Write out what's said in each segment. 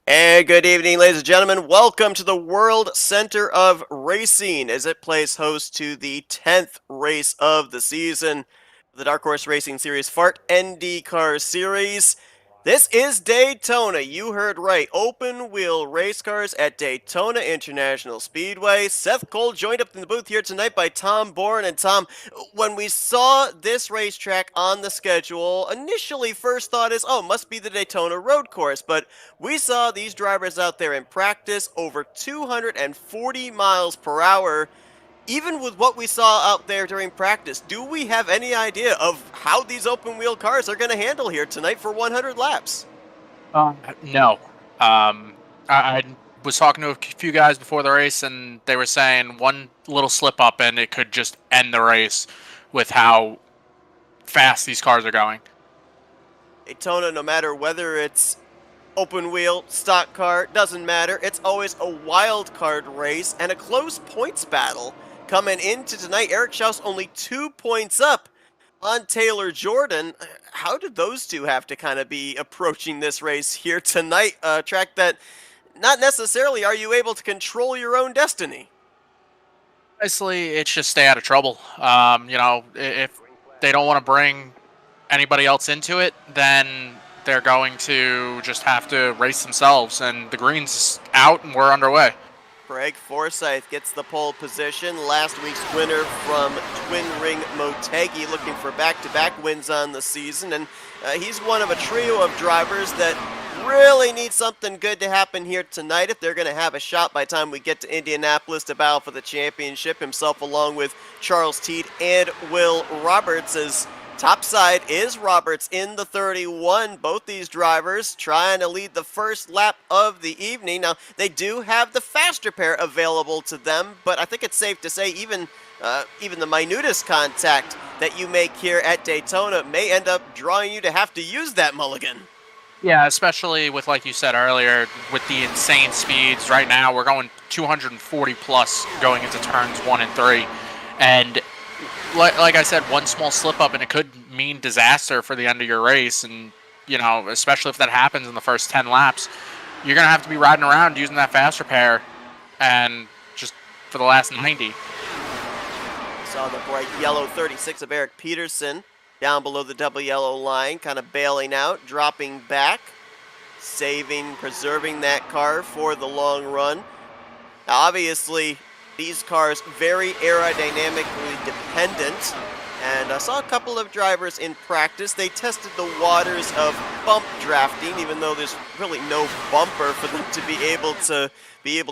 And good evening, ladies and gentlemen. Welcome to the World Center of Racing as it plays host to the 10th race of the season, the Dark Horse Racing Series Fart NDCar Series. This is Daytona. You heard right. Open wheel race cars at Daytona International Speedway. Seth Cole joined up in the booth here tonight by Tom Bourne. And Tom, when we saw this racetrack on the schedule, initially first thought is, oh, must be the Daytona road course. But we saw these drivers out there in practice over 240 miles per hour. Even with what we saw out there during practice, do we have any idea of how these open wheel cars are going to handle here tonight for 100 laps? No. I was talking to a few guys before the race, and they were saying one little slip up and it could just end the race with how fast these cars are going. Daytona, no matter whether it's open wheel, stock car, doesn't matter. It's always a wild card race and a close points battle. Coming into tonight, Eric Schaus only 2 points up on Taylor Jordan. How did those two have to kind of be approaching this race here tonight? A track that not necessarily are you able to control your own destiny. Basically, it's just stay out of trouble. If they don't want to bring anybody else into it, then they're going to just have to race themselves. And the green's out, and we're underway. Craig Forsyth gets the pole position. Last week's winner from Twin Ring Motegi, looking for back-to-back wins on the season. And he's one of a trio of drivers that really need something good to happen here tonight if they're going to have a shot by the time we get to Indianapolis to battle for the championship. Himself along with Charles Teed and Will Roberts, as topside is Roberts in the 31. Both these drivers trying to lead the first lap of the evening. Now, they do have the faster pair available to them, but I think it's safe to say even the minutest contact that you make here at Daytona may end up drawing you to have to use that mulligan. Yeah, especially with, like you said earlier, with the insane speeds. Right now, we're going 240 plus going into turns 1 and 3. And like I said, one small slip up and it could mean disaster for the end of your race. And, especially if that happens in the first 10 laps, you're going to have to be riding around using that faster pair and just for the last 90. Saw the bright yellow 36 of Eric Peterson down below the double yellow line, kind of bailing out, dropping back, preserving that car for the long run. Now, obviously, these cars very aerodynamically dependent, and I saw a couple of drivers in practice. They tested the waters of bump drafting, even though there's really no bumper for them to be able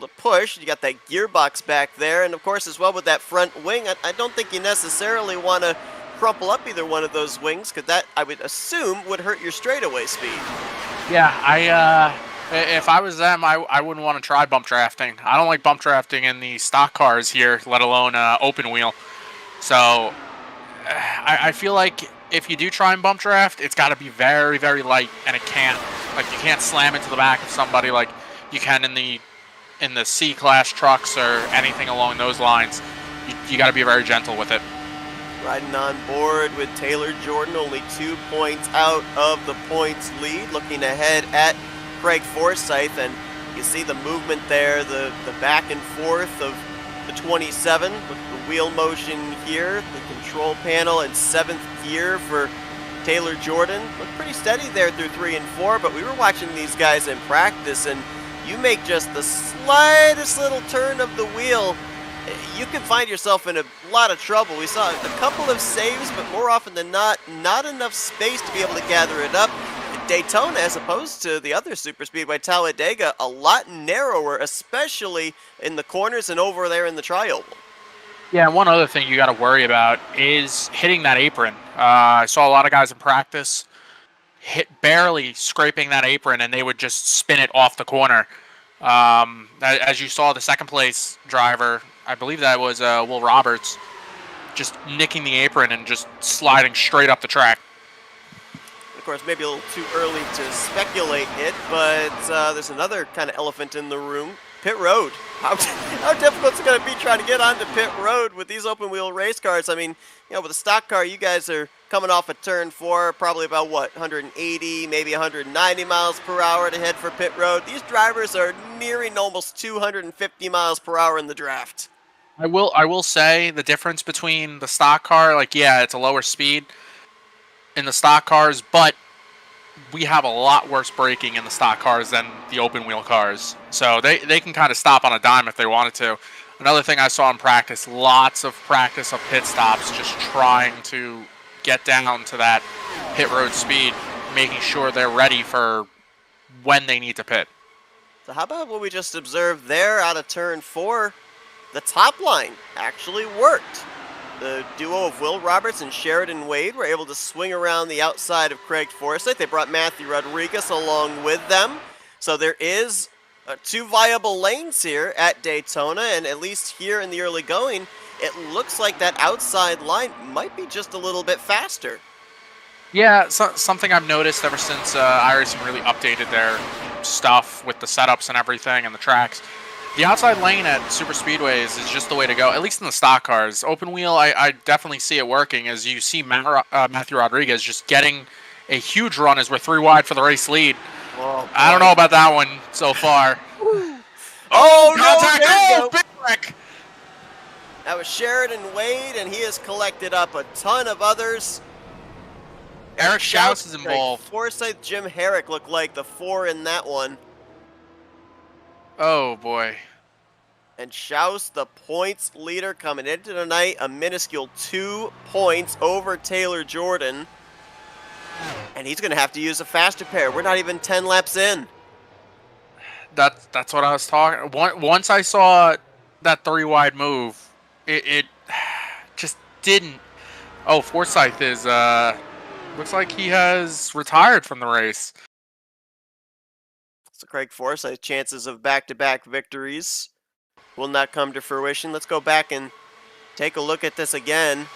to push. You got that gearbox back there, and of course as well with that front wing, I don't think you necessarily want to crumple up either one of those wings, because that, I would assume, would hurt your straightaway speed. Yeah, if I was them, I wouldn't want to try bump drafting. I don't like bump drafting in the stock cars here, let alone open wheel. So I feel like if you do try and bump draft, it's got to be very, very light, and you can't slam into the back of somebody like you can in the C-class trucks or anything along those lines. You got to be very gentle with it. Riding on board with Taylor Jordan, only 2 points out of the points lead. Looking ahead at Craig Forsyth, and you see the movement there, the back and forth of the 27 with the wheel motion here, the control panel in 7th gear for Taylor Jordan. Looked pretty steady there through 3 and 4, but we were watching these guys in practice, and you make just the slightest little turn of the wheel, you can find yourself in a lot of trouble. We saw a couple of saves, but more often than not enough space to be able to gather it up. Daytona, as opposed to the other superspeedway, Talladega, a lot narrower, especially in the corners and over there in the tri-oval. Yeah, and one other thing you got to worry about is hitting that apron. I saw a lot of guys in practice barely scraping that apron, and they would just spin it off the corner. As you saw, the second place driver, I believe that was Will Roberts, just nicking the apron and just sliding straight up the track. Of course, maybe a little too early to speculate it, but there's another kind of elephant in the room. pit road. How difficult is it going to be trying to get onto pit road with these open wheel race cars? I mean, with a stock car, you guys are coming off a turn 4, probably about what, 180, maybe 190 miles per hour to head for pit road. These drivers are nearing almost 250 miles per hour in the draft. I will say the difference between the stock car, like, yeah, it's a lower speed in the stock cars, but we have a lot worse braking in the stock cars than the open wheel cars. So they can kind of stop on a dime if they wanted to. Another thing I saw in practice, lots of practice of pit stops, just trying to get down to that pit road speed, making sure they're ready for when they need to pit. So how about what we just observed there out of turn 4? The top line actually worked. The duo of Will Roberts and Sheridan Wade were able to swing around the outside of Craig Forsyth. They brought Matthew Rodriguez along with them. So there is 2 viable lanes here at Daytona, and at least here in the early going, it looks like that outside line might be just a little bit faster. Yeah, something I've noticed ever since iRacing really updated their stuff with the setups and everything and the tracks. The outside lane at super speedways is just the way to go, at least in the stock cars. Open wheel, I definitely see it working, as you see Matthew Rodriguez just getting a huge run as we're 3 wide for the race lead. Oh, I don't know about that one so far. Oh, Contact! no! Big wreck! That was Sheridan Wade, and he has collected up a ton of others. Eric Schaus is involved. Forsyth, Jim Herrick looked like the 4 in that one. Oh, boy. And Schaus, the points leader, coming into tonight, a minuscule 2 points over Taylor Jordan. And he's going to have to use a faster pair. We're not even 10 laps in. That's what I was talking. Once I saw that 3 wide move, it just didn't. Oh, Forsyth is looks like he has retired from the race. So Craig Forsyth's chances of back-to-back victories will not come to fruition. Let's go back and take a look at this again.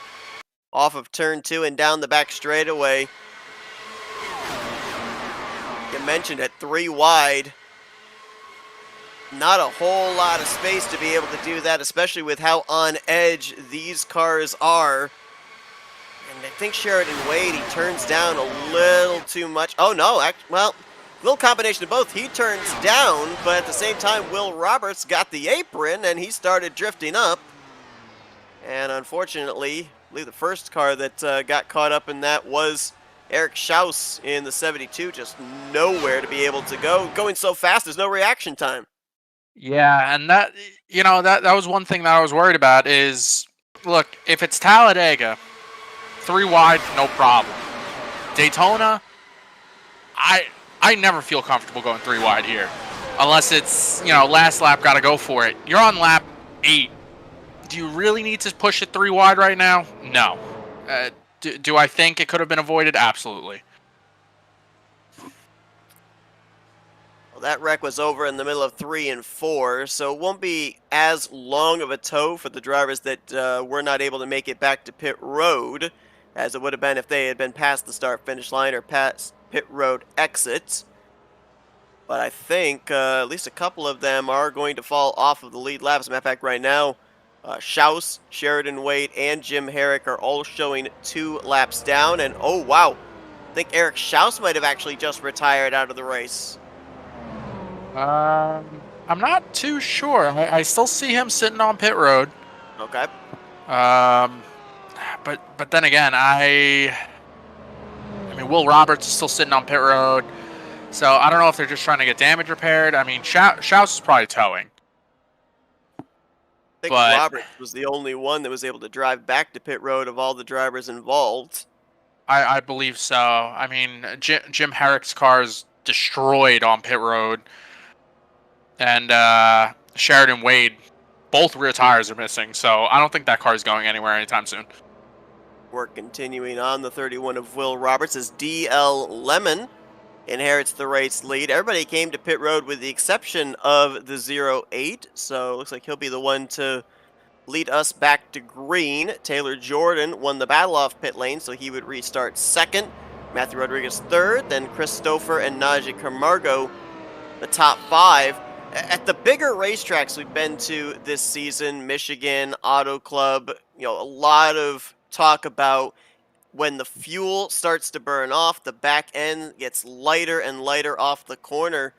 Off of turn 2 and down the back straightaway. You mentioned it, 3 wide. Not a whole lot of space to be able to do that, especially with how on edge these cars are. And I think Sheridan Wade, he turns down a little too much. Oh no, well, a little combination of both. He turns down, but at the same time, Will Roberts got the apron and he started drifting up. And unfortunately, I believe the first car that got caught up in that was Eric Schaus in the 72. Just nowhere to be able to go. Going so fast, there's no reaction time. Yeah, and that that was one thing that I was worried about is, look, if it's Talladega, 3 wide, no problem. Daytona, I never feel comfortable going 3 wide here, unless it's last lap, got to go for it. You're on lap 8. Do you really need to push it 3 wide right now? No. Do I think it could have been avoided? Absolutely. Well, that wreck was over in the middle of 3 and 4, so it won't be as long of a tow for the drivers that were not able to make it back to pit road as it would have been if they had been past the start-finish line or past pit road exit. But I think at least a couple of them are going to fall off of the lead lap. As a matter of fact, right now, Schaus, Sheridan Wade, and Jim Herrick are all showing 2 laps down. And oh wow, I think Eric Schaus might have actually just retired out of the race. I'm not too sure. I still see him sitting on pit road. Okay. But then again, I mean, Will Roberts is still sitting on pit road, so I don't know if they're just trying to get damage repaired. I mean, Schaus is probably towing. I think Roberts was the only one that was able to drive back to pit road of all the drivers involved. I believe so. I mean, Jim Herrick's car is destroyed on pit road, and Sheridan Wade, both rear tires are missing, so I don't think that car is going anywhere anytime soon. We're continuing on. The 31 of Will Roberts as DL Lemon inherits the race lead. Everybody came to pit road with the exception of the 08, so it looks like he'll be the one to lead us back to green. Taylor Jordan won the battle off pit lane, so he would restart second. Matthew Rodriguez third, then Chris Stouffer and Najee Camargo the top 5. At the bigger racetracks we've been to this season, Michigan, Auto Club, a lot of talk about when the fuel starts to burn off, the back end gets lighter and lighter off the corner.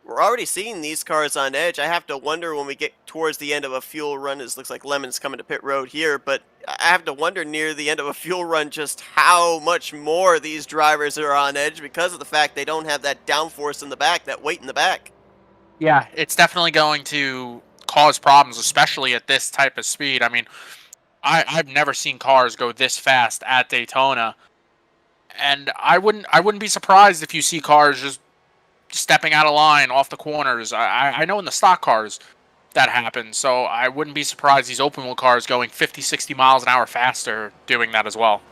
We're already seeing these cars on edge. I have to wonder when we get towards the end of a fuel run. It looks like Lemon's coming to pit road here, but I have to wonder near the end of a fuel run just how much more these drivers are on edge because of the fact they don't have that downforce in the back, that weight in the back. Yeah, it's definitely going to cause problems, especially at this type of speed. I mean, I've never seen cars go this fast at Daytona, and I wouldn't be surprised if you see cars just stepping out of line off the corners. I know in the stock cars that happens, so I wouldn't be surprised these open wheel cars going 50, 60 miles an hour faster doing that as well.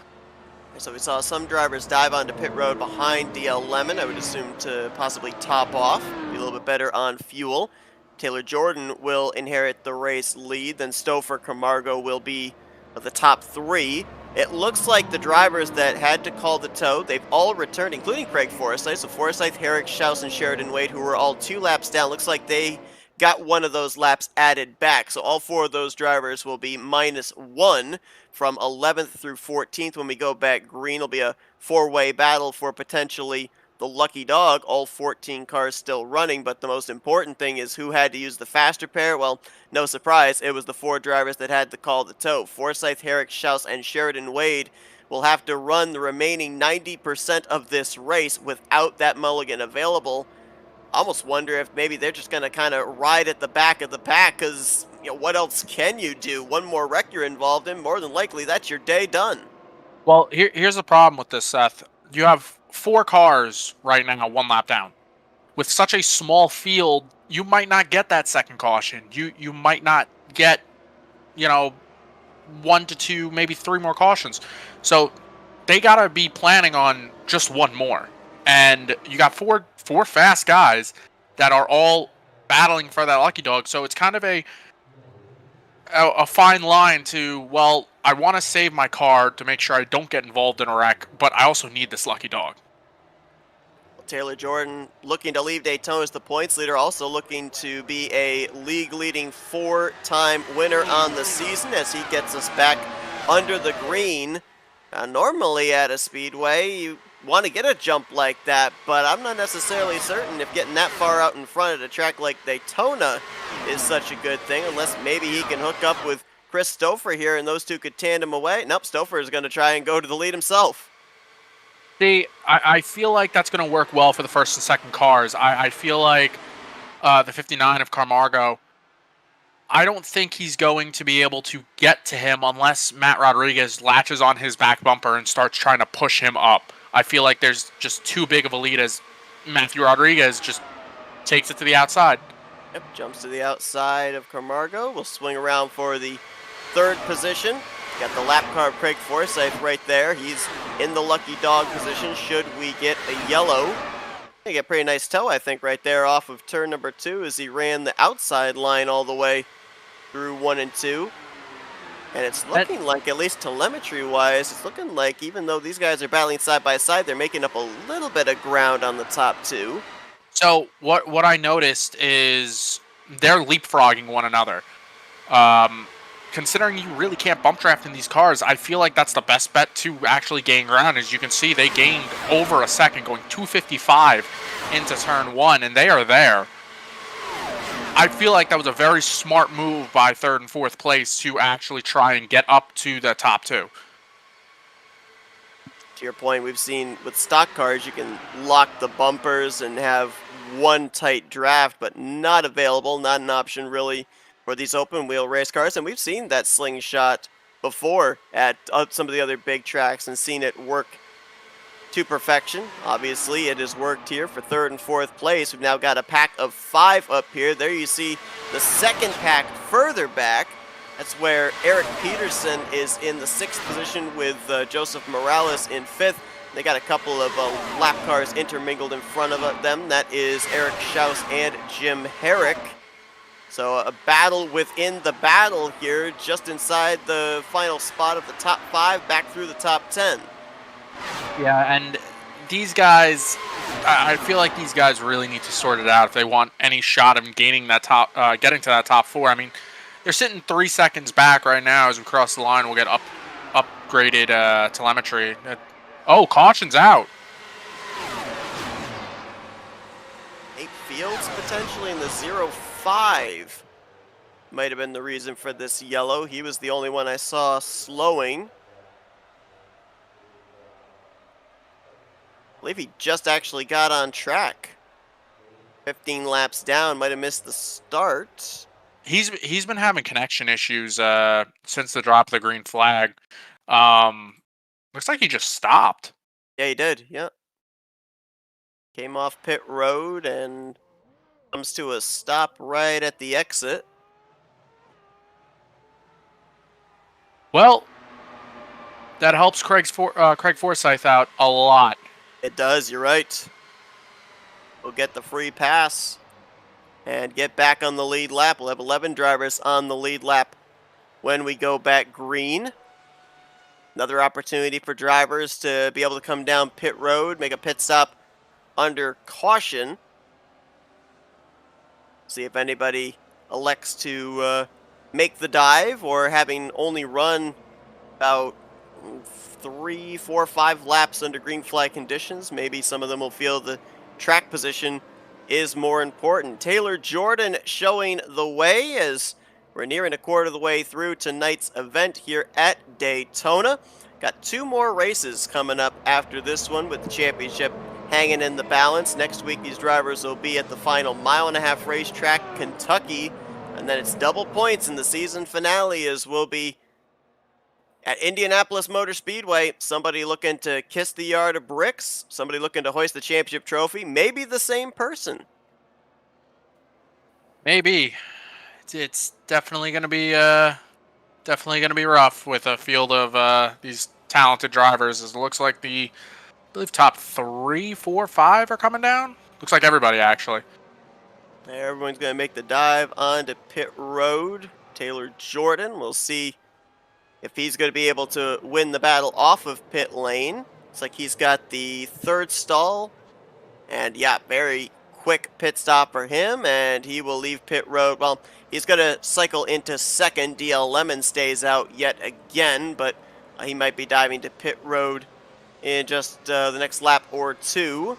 So we saw some drivers dive onto pit road behind DL Lemon, I would assume to possibly top off, be a little bit better on fuel. Taylor Jordan will inherit the race lead, then Stouffer Camargo will be the top three. It looks like the drivers that had to call the tow, they've all returned, including Craig Forsyth. So Forsyth, Herrick, Schaus, and Sheridan Wade, who were all 2 laps down, looks like they got one of those laps added back. So all 4 of those drivers will be -1 from 11th through 14th. When we go back green, it'll be a 4-way battle for potentially the lucky dog. All 14 cars still running, but the most important thing is who had to use the faster pair. Well, no surprise, it was the 4 drivers that had to call the tow. Forsyth, Herrick, Schaus, and Sheridan Wade will have to run the remaining 90% of this race without that mulligan available. Almost wonder if maybe they're just going to kind of ride at the back of the pack because, what else can you do? One more wreck you're involved in, more than likely that's your day done. Well, here's the problem with this, Seth. You have 4 cars right now, 1 lap down. With such a small field, you might not get that second caution. You might not get, 1 to 2, maybe 3 more cautions. So they gotta be planning on just 1 more. And you got four fast guys that are all battling for that lucky dog. So it's kind of a fine line to, well, I want to save my car to make sure I don't get involved in a wreck, but I also need this lucky dog. Taylor Jordan looking to leave Daytona as the points leader, also looking to be a league-leading 4-time winner on the season as he gets us back under the green. Normally at a speedway, you want to get a jump like that, but I'm not necessarily certain if getting that far out in front at a track like Daytona is such a good thing, unless maybe he can hook up with Chris Stouffer here and those two could tandem away. Nope, Stouffer is going to try and go to the lead himself. See, I feel like that's going to work well for the first and second cars. I feel like the 59 of Camargo, I don't think he's going to be able to get to him unless Matt Rodriguez latches on his back bumper and starts trying to push him up. I feel like there's just too big of a lead as Matthew Rodriguez just takes it to the outside. Yep, jumps to the outside of Camargo. We'll swing around for the 3rd position. Got the lap car of Craig Forsyth right there. He's in the lucky dog position should we get a yellow. They get a pretty nice tow, I think, right there off of turn number 2 as he ran the outside line all the way through 1 and 2. And it's looking like, at least telemetry-wise, it's looking like even though these guys are battling side by side, they're making up a little bit of ground on the top 2. So what I noticed is they're leapfrogging one another. Considering you really can't bump draft in these cars, I feel like that's the best bet to actually gain ground. As you can see, they gained over a second, going 255 into turn 1, and they are there. I feel like that was a very smart move by 3rd and 4th place to actually try and get up to the top 2. To your point, we've seen with stock cars, you can lock the bumpers and have one tight draft, but not available, not an option really for these open wheel race cars. And we've seen that slingshot before at some of the other big tracks and seen it work to perfection. Obviously, it has worked here for 3rd and 4th place. We've now got a pack of 5 up here. There you see the second pack further back. That's where Eric Peterson is in the 6th position with Joseph Morales in 5th. They got a couple of lap cars intermingled in front of them. That is Eric Schaus and Jim Herrick. So a battle within the battle here, just inside the final spot of the top 5, back through the top 10. Yeah, and these guys, I feel like these guys really need to sort it out if they want any shot of gaining that getting to that top four. I mean, they're sitting 3 seconds back right now as we cross the line. We'll get upgraded telemetry. Oh, caution's out. Nate Fields potentially in the 0-5 might have been the reason for this yellow. He was the only one I saw slowing. I believe he just actually got on track. 15 laps down, might have missed the start. He's been having connection issues since the drop of the green flag. Looks like he just stopped. Yeah, he did. Yeah. Came off pit road and comes to a stop right at the exit. Well, that helps Craig Forsyth out a lot. It does, you're right. We'll get the free pass and get back on the lead lap. We'll have 11 drivers on the lead lap when we go back green. Another opportunity for drivers to be able to come down pit road, make a pit stop under caution. See if anybody elects to make the dive, or having only run about 3, 4, 5 laps under green flag conditions, maybe some of them will feel the track position is more important. Taylor Jordan showing the way as we're nearing a quarter of the way through tonight's event here at Daytona. Got 2 more races coming up after this one, with the championship hanging in the balance. Next week, these drivers will be at the final mile-and-a-half racetrack, Kentucky, and then it's double points in the season finale, as we'll be at Indianapolis Motor Speedway. Somebody looking to kiss the yard of bricks, somebody looking to hoist the championship trophy, maybe the same person. Maybe. It's definitely going to be rough with a field of these talented drivers. As it looks like I believe top 3, 4, 5 are coming down. Looks like everybody actually. Everyone's going to make the dive onto pit road. Taylor Jordan, we'll see if he's going to be able to win the battle off of pit lane. Looks like he's got the 3rd stall. And yeah, very quick pit stop for him, and he will leave pit road. Well, he's going to cycle into 2nd. DL Lemon stays out yet again, but he might be diving to pit road in just the next lap or 2,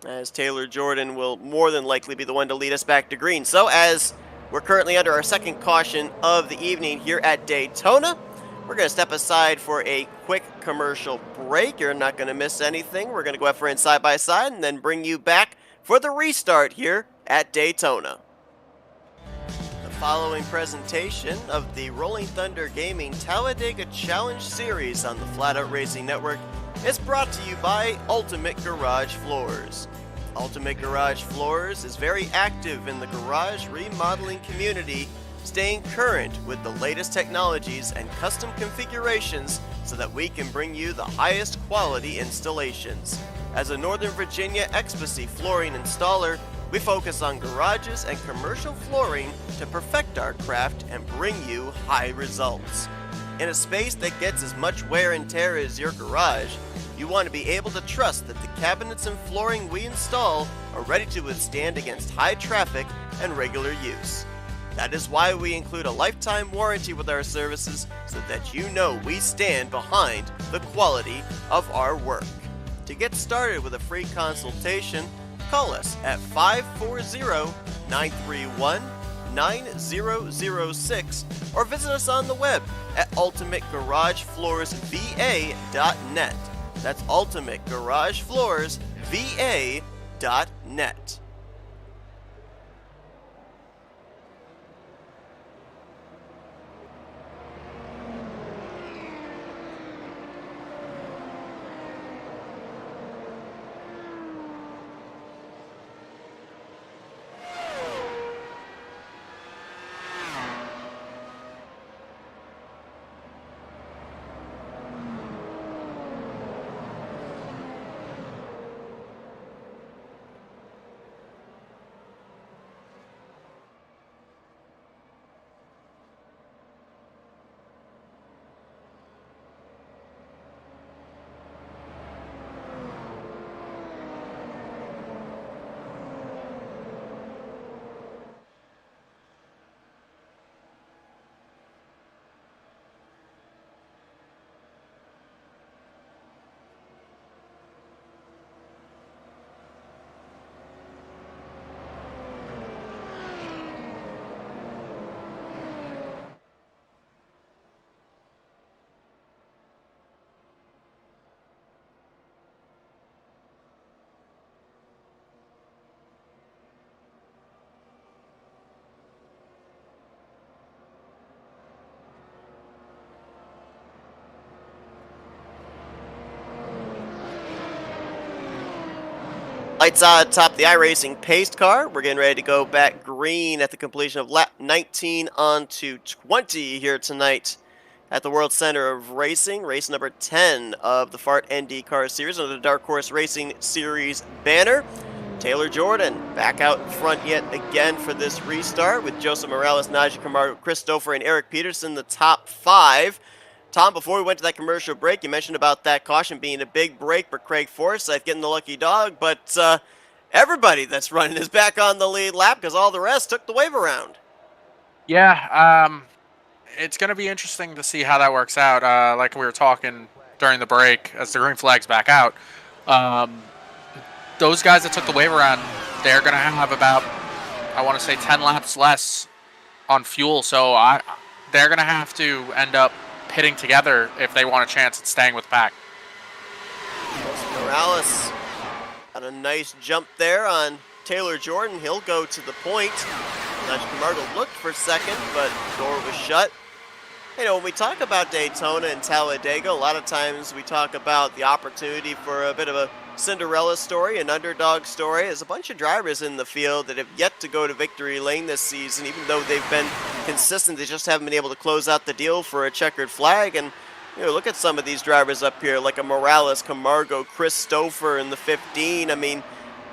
as Taylor Jordan will more than likely be the one to lead us back to green. So as we're currently under our 2nd caution of the evening here at Daytona, we're going to step aside for a quick commercial break. You're not going to miss anything. We're going to go out for in side-by-side and then bring you back for the restart here at Daytona. The following presentation of the Rolling Thunder Gaming Talladega Challenge Series on the Flat Out Racing Network is brought to you by Ultimate Garage Floors. Ultimate Garage Floors is very active in the garage remodeling community, staying current with the latest technologies and custom configurations so that we can bring you the highest quality installations. As a Northern Virginia Exposy flooring installer, we focus on garages and commercial flooring to perfect our craft and bring you high results. In a space that gets as much wear and tear as your garage, you want to be able to trust that the cabinets and flooring we install are ready to withstand against high traffic and regular use. That is why we include a lifetime warranty with our services, so that you know we stand behind the quality of our work. To get started with a free consultation, call us at 540-931-9006 or visit us on the web at ultimategaragefloorsva.net. That's ultimategaragefloorsva.net. Lights on top the iRacing pace car. We're getting ready to go back green at the completion of lap 19 on to 20 here tonight at the World Center of Racing. Race number 10 of the FART NDCar series under the Dark Horse Racing Series banner. Taylor Jordan back out in front yet again for this restart with Joseph Morales, Najee Camargo, Christopher, and Eric Peterson, the top 5. Tom, before we went to that commercial break, you mentioned about that caution being a big break for Craig Forsyth getting the lucky dog, but everybody that's running is back on the lead lap because all the rest took the wave around. Yeah, it's going to be interesting to see how that works out. Like we were talking during the break, as the green flag's back out, those guys that took the wave around, they're going to have about, I want to say, 10 laps less on fuel, so they're going to have to end up pitting together if they want a chance at staying with the pack. Morales got a nice jump there on Taylor Jordan. He'll go to the point. Najee Camargo looked for second, but the door was shut. You know, when we talk about Daytona and Talladega, a lot of times we talk about the opportunity for a bit of a Cinderella story, an underdog story. There's a bunch of drivers in the field that have yet to go to victory lane this season, even though they've been consistent. They just haven't been able to close out the deal for a checkered flag. And, you know, look at some of these drivers up here, like a Morales, Camargo, Christopher in the 15. I mean,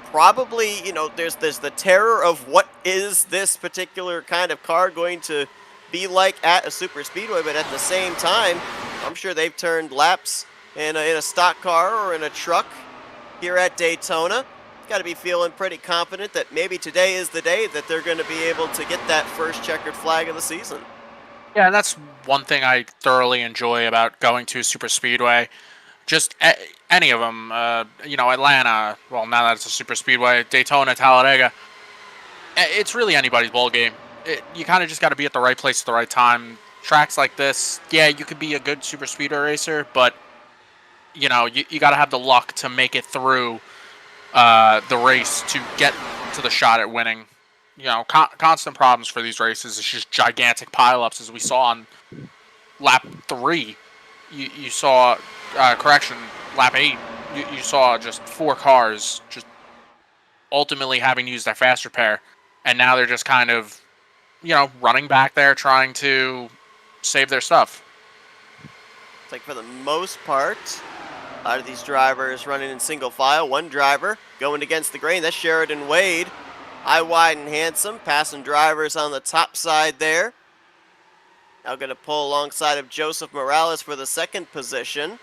probably, you know, there's the terror of what is this particular kind of car going to be like at a super speedway, but at the same time, I'm sure they've turned laps in a stock car or in a truck here at Daytona. Got to be feeling pretty confident that maybe today is the day that they're going to be able to get that first checkered flag of the season. Yeah, and that's one thing I thoroughly enjoy about going to a super speedway. Just any of them, you know, Atlanta, well, now that it's a super speedway, Daytona, Talladega, it's really anybody's ball game. You kind of just got to be at the right place at the right time. Tracks like this, yeah, you could be a good super speedway racer, but you know, you got to have the luck to make it through the race to get to the shot at winning. You know, constant problems for these races. It's just gigantic pileups, as we saw on lap 3. You saw, lap 8. You saw just 4 cars just ultimately having to use their fast repair, and now they're just kind of, you know, running back there trying to save their stuff. It's like for the most part, a lot of these drivers running in single file. One driver going against the grain. That's Sheridan Wade. High, wide, and handsome. Passing drivers on the top side there. Now going to pull alongside of Joseph Morales for the second position.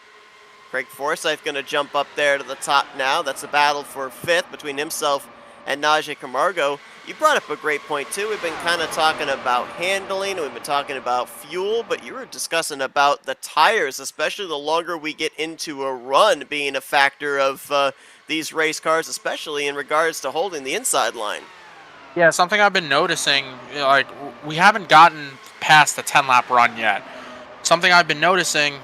Craig Forsyth going to jump up there to the top now. That's a battle for 5th between himself and Najee Camargo. You brought up a great point, too. We've been kind of talking about handling, and we've been talking about fuel, but you were discussing about the tires, especially the longer we get into a run being a factor of these race cars, especially in regards to holding the inside line. Yeah, something I've been noticing, you know, like, we haven't gotten past the 10-lap run yet. Something I've been noticing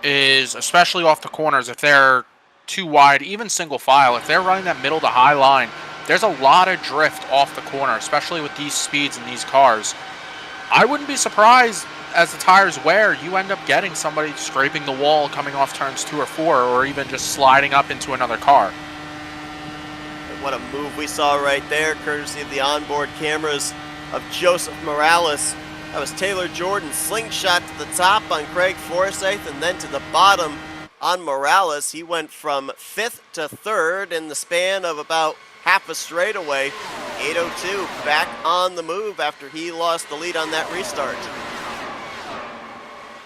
is, especially off the corners, if they're too wide, even single file, if they're running that middle to high line, there's a lot of drift off the corner, especially with these speeds in these cars. I wouldn't be surprised, as the tires wear, you end up getting somebody scraping the wall coming off turns 2 or 4, or even just sliding up into another car. And what a move we saw right there, courtesy of the onboard cameras of Joseph Morales. That was Taylor Jordan slingshot to the top on Craig Forsyth, and then to the bottom on Morales. He went from 5th to 3rd in the span of about half a straightaway. 8:02 back on the move after he lost the lead on that restart.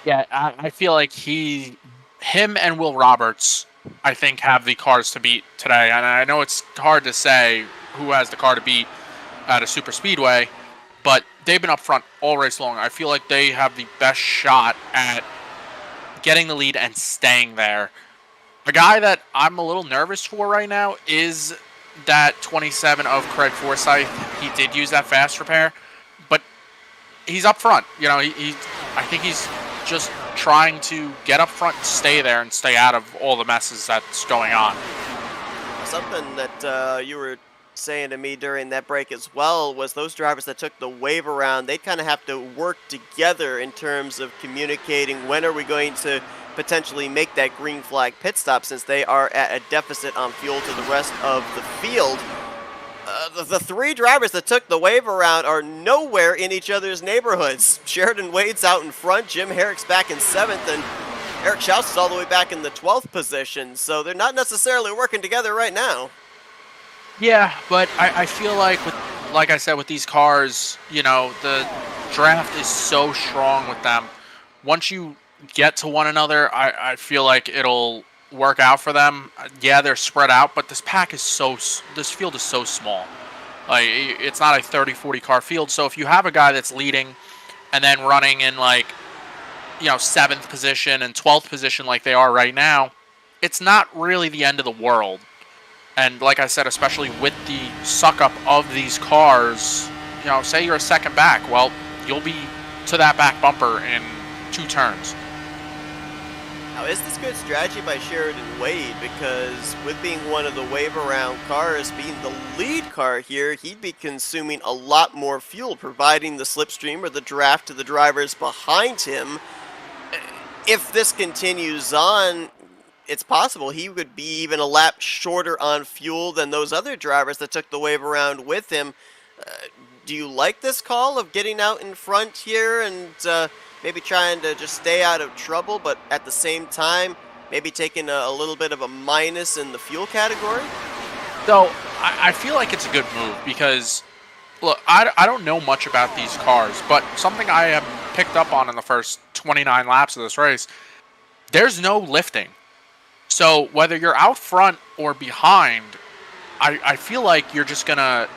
Yeah, I feel like him and Will Roberts, I think, have the cars to beat today. And I know it's hard to say who has the car to beat at a super speedway, but they've been up front all race long. I feel like they have the best shot at getting the lead and staying there. The guy that I'm a little nervous for right now is that 27 of Craig Forsyth. He did use that fast repair, but he's up front. You know, I think he's just trying to get up front and stay there and stay out of all the messes that's going on. Something that you were saying to me during that break as well was those drivers that took the wave around, they kind of have to work together in terms of communicating when are we going to potentially make that green flag pit stop since they are at a deficit on fuel to the rest of the field. The three drivers that took the wave around are nowhere in each other's neighborhoods. Sheridan Wade's out in front, Jim Herrick's back in 7th, and Eric Schaus is all the way back in the 12th position, so they're not necessarily working together right now. Yeah, but I feel like like I said, with these cars, the draft is so strong with them. Once you get to one another, I feel like it'll work out for them. Yeah, they're spread out, but this field is so small. Like, it's not a 30, 40 car field. So if you have a guy that's leading and then running in 7th position and 12th position like they are right now, it's not really the end of the world. And like I said, especially with the suck up of these cars, say you're a second back, well, you'll be to that back bumper in 2 turns. Now, is this good strategy by Sheridan Wade? Because with being one of the wave-around cars, being the lead car here, he'd be consuming a lot more fuel, providing the slipstream or the draft to the drivers behind him. If this continues on, it's possible he would be even a lap shorter on fuel than those other drivers that took the wave around with him. Do you like this call of getting out in front here and maybe trying to just stay out of trouble, but at the same time, maybe taking a little bit of a minus in the fuel category? So I feel like it's a good move because, look, I don't know much about these cars, but something I have picked up on in the first 29 laps of this race, there's no lifting. So whether you're out front or behind, I feel like you're just going to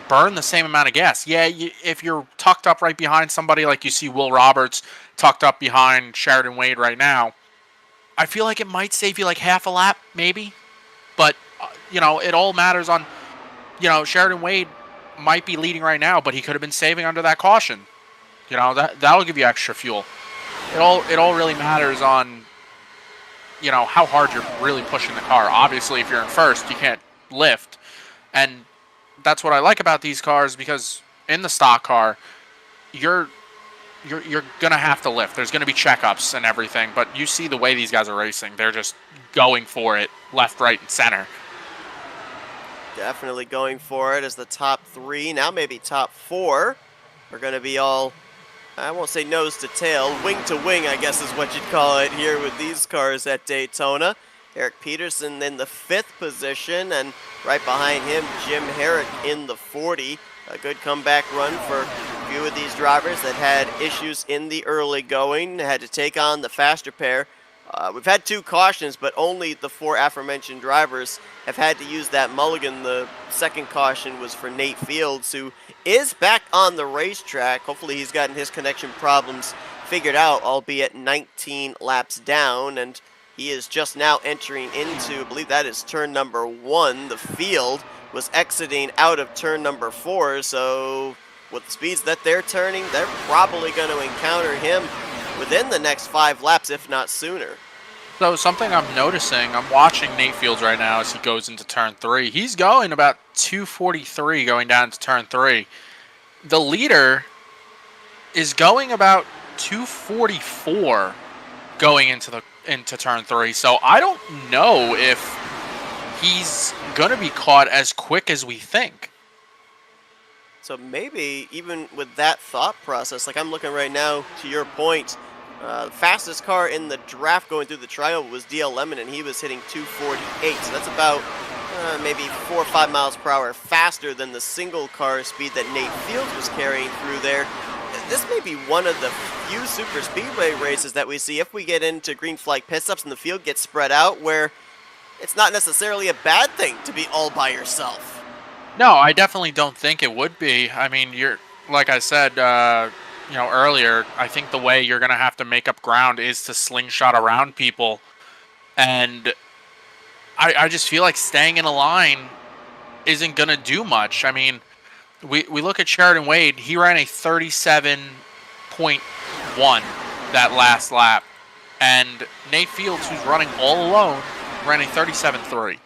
burn the same amount of gas. Yeah, if you're tucked up right behind somebody like you see Will Roberts tucked up behind Sheridan Wade right now, I feel like it might save you like half a lap maybe. But, it all matters on, Sheridan Wade might be leading right now, but he could have been saving under that caution. That'll give you extra fuel. It all really matters on, how hard you're really pushing the car. Obviously, if you're in first, you can't lift. And that's what I like about these cars, because in the stock car, you're going to have to lift. There's going to be checkups and everything, but you see the way these guys are racing. They're just going for it left, right, and center. Definitely going for it as the top 3, now maybe top 4, are going to be all, I won't say nose to tail, wing to wing, I guess is what you'd call it here with these cars at Daytona. Eric Peterson in the 5th position, and right behind him, Jim Herrick in the 40. A good comeback run for a few of these drivers that had issues in the early going, had to take on the faster pair. We've had 2 cautions, but only the 4 aforementioned drivers have had to use that mulligan. The second caution was for Nate Fields, who is back on the racetrack. Hopefully he's gotten his connection problems figured out, albeit 19 laps down, and he is just now entering into, I believe that is turn number 1. The field was exiting out of turn number 4, so with the speeds that they're turning, they're probably going to encounter him within the next 5 laps, if not sooner. So something I'm noticing, I'm watching Nate Fields right now as he goes into turn 3. He's going about 243 going down to turn 3. The leader is going about 244 going into turn 3. So I don't know if he's going to be caught as quick as we think. So maybe even with that thought process, like I'm looking right now, to your point, the fastest car in the draft going through the trial was DL Lemon, and he was hitting 248. So that's about maybe 4 or 5 miles per hour faster than the single car speed that Nate Fields was carrying through there. This may be one of the few super speedway races that we see, if we get into green flag pit stops and the field gets spread out, where it's not necessarily a bad thing to be all by yourself. No, I definitely don't think it would be. I mean, you're, like I said, earlier, I think the way you're going to have to make up ground is to slingshot around people. And I just feel like staying in a line isn't going to do much. I mean, we look at Sheridan Wade. He ran a 37.1 that last lap. And Nate Fields, who's running all alone, ran a 37.3.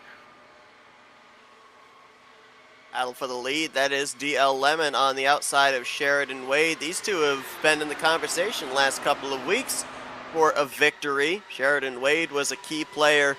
Battle for the lead, that is DL Lemon on the outside of Sheridan Wade. These two have been in the conversation last couple of weeks for a victory. Sheridan Wade was a key player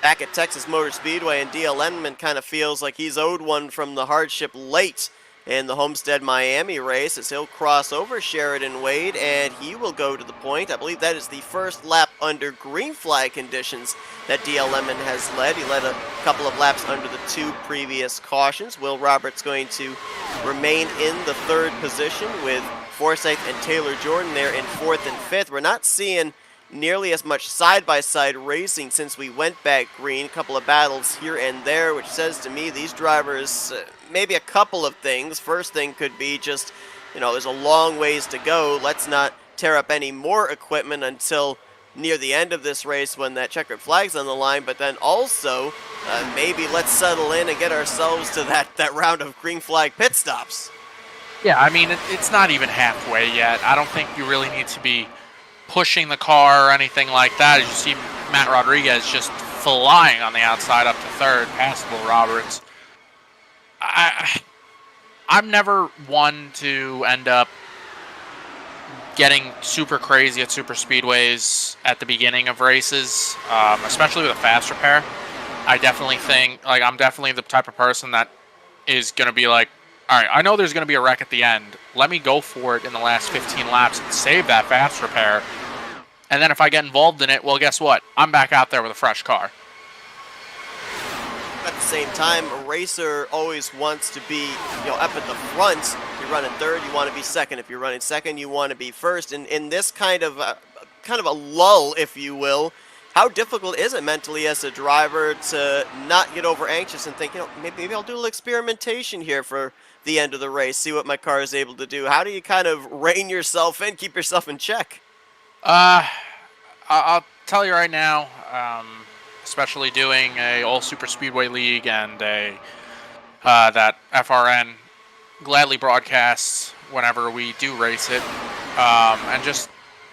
back at Texas Motor Speedway, and DL Lemon kind of feels like he's owed one from the hardship late in the Homestead Miami race, as he'll cross over Sheridan Wade and he will go to the point. I believe that is the first lap under green flag conditions that DL Lemon has led. He led a couple of laps under the two previous cautions. Will Roberts going to remain in the third position with Forsyth and Taylor Jordan there in fourth and fifth. We're not seeing nearly as much side-by-side racing since we went back green. A couple of battles here and there, which says to me these drivers, maybe a couple of things. First thing could be just, there's a long ways to go. Let's not tear up any more equipment until near the end of this race when that checkered flag's on the line. But then also, maybe let's settle in and get ourselves to that round of green flag pit stops. Yeah, I mean, it's not even halfway yet. I don't think you really need to be pushing the car or anything like that. As you see Matt Rodriguez just flying on the outside up to third past Will Roberts. I'm never one to end up getting super crazy at super speedways at the beginning of races, especially with a fast repair. I definitely think, I'm definitely the type of person that is going to be like, all right, I know there's going to be a wreck at the end. Let me go for it in the last 15 laps and save that fast repair. And then if I get involved in it, well, guess what? I'm back out there with a fresh car. At the same time, a racer always wants to be, up at the front. If you're running third, you want to be second. If you're running second, you want to be first. And in this kind of a lull, if you will, how difficult is it mentally as a driver to not get over anxious and think, maybe I'll do a little experimentation here for the end of the race, see what my car is able to do? How do you kind of rein yourself in, keep yourself in check? I'll tell you right now, especially doing a all super speedway league and that FRN gladly broadcasts whenever we do race it, and just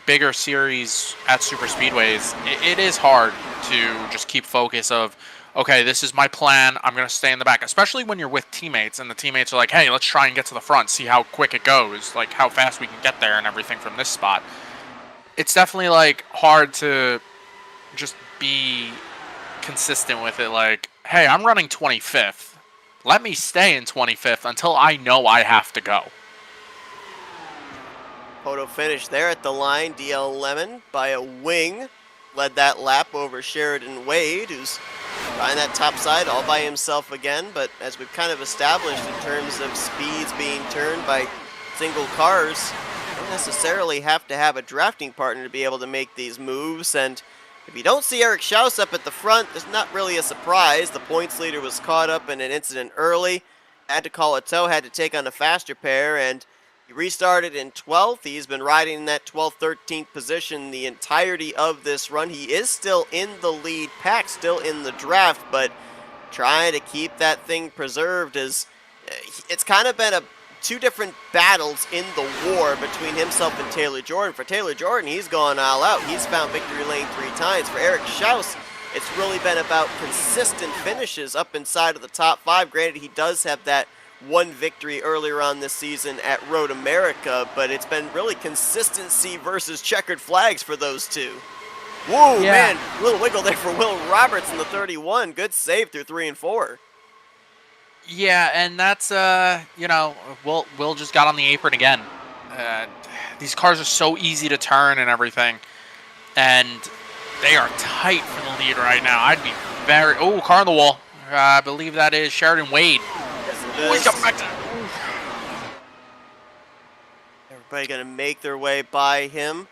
bigger series at super speedways, it is hard to just keep focus of, okay, this is my plan, I'm going to stay in the back, especially when you're with teammates and the teammates are like, hey, let's try and get to the front, see how quick it goes, like how fast we can get there and everything from this spot. It's definitely hard to just be consistent with it. Hey, I'm running 25th. Let me stay in 25th until I know I have to go. Photo finish there at the line. DL Lemon by a wing led that lap over Sheridan Wade, who's trying that top side all by himself again. But as we've kind of established in terms of speeds being turned by single cars, don't necessarily have to have a drafting partner to be able to make these moves. And if you don't see Eric Schaus up at the front, there's not really a surprise. The points leader was caught up in an incident early, had to call a tow, had to take on a faster pair, and he restarted in 12th. He's been riding in that 12th, 13th position the entirety of this run. He is still in the lead pack, still in the draft, but trying to keep that thing preserved as it's kind of been two different battles in the war between himself and Taylor Jordan. For Taylor Jordan, he's gone all out. He's found victory lane 3 times. For Eric Schaus, it's really been about consistent finishes up inside of the top 5. Granted, he does have that one victory earlier on this season at Road America, but it's been really consistency versus checkered flags for those two. Whoa, yeah. Man, little wiggle there for Will Roberts in the 31. Good save through 3 and 4. Yeah, and that's, Will just got on the apron again. These cars are so easy to turn and everything, and they are tight for the lead right now. I'd be very... Oh, car on the wall. I believe that is Sheridan Wade. Oh, he's coming back to... Everybody going to make their way by him.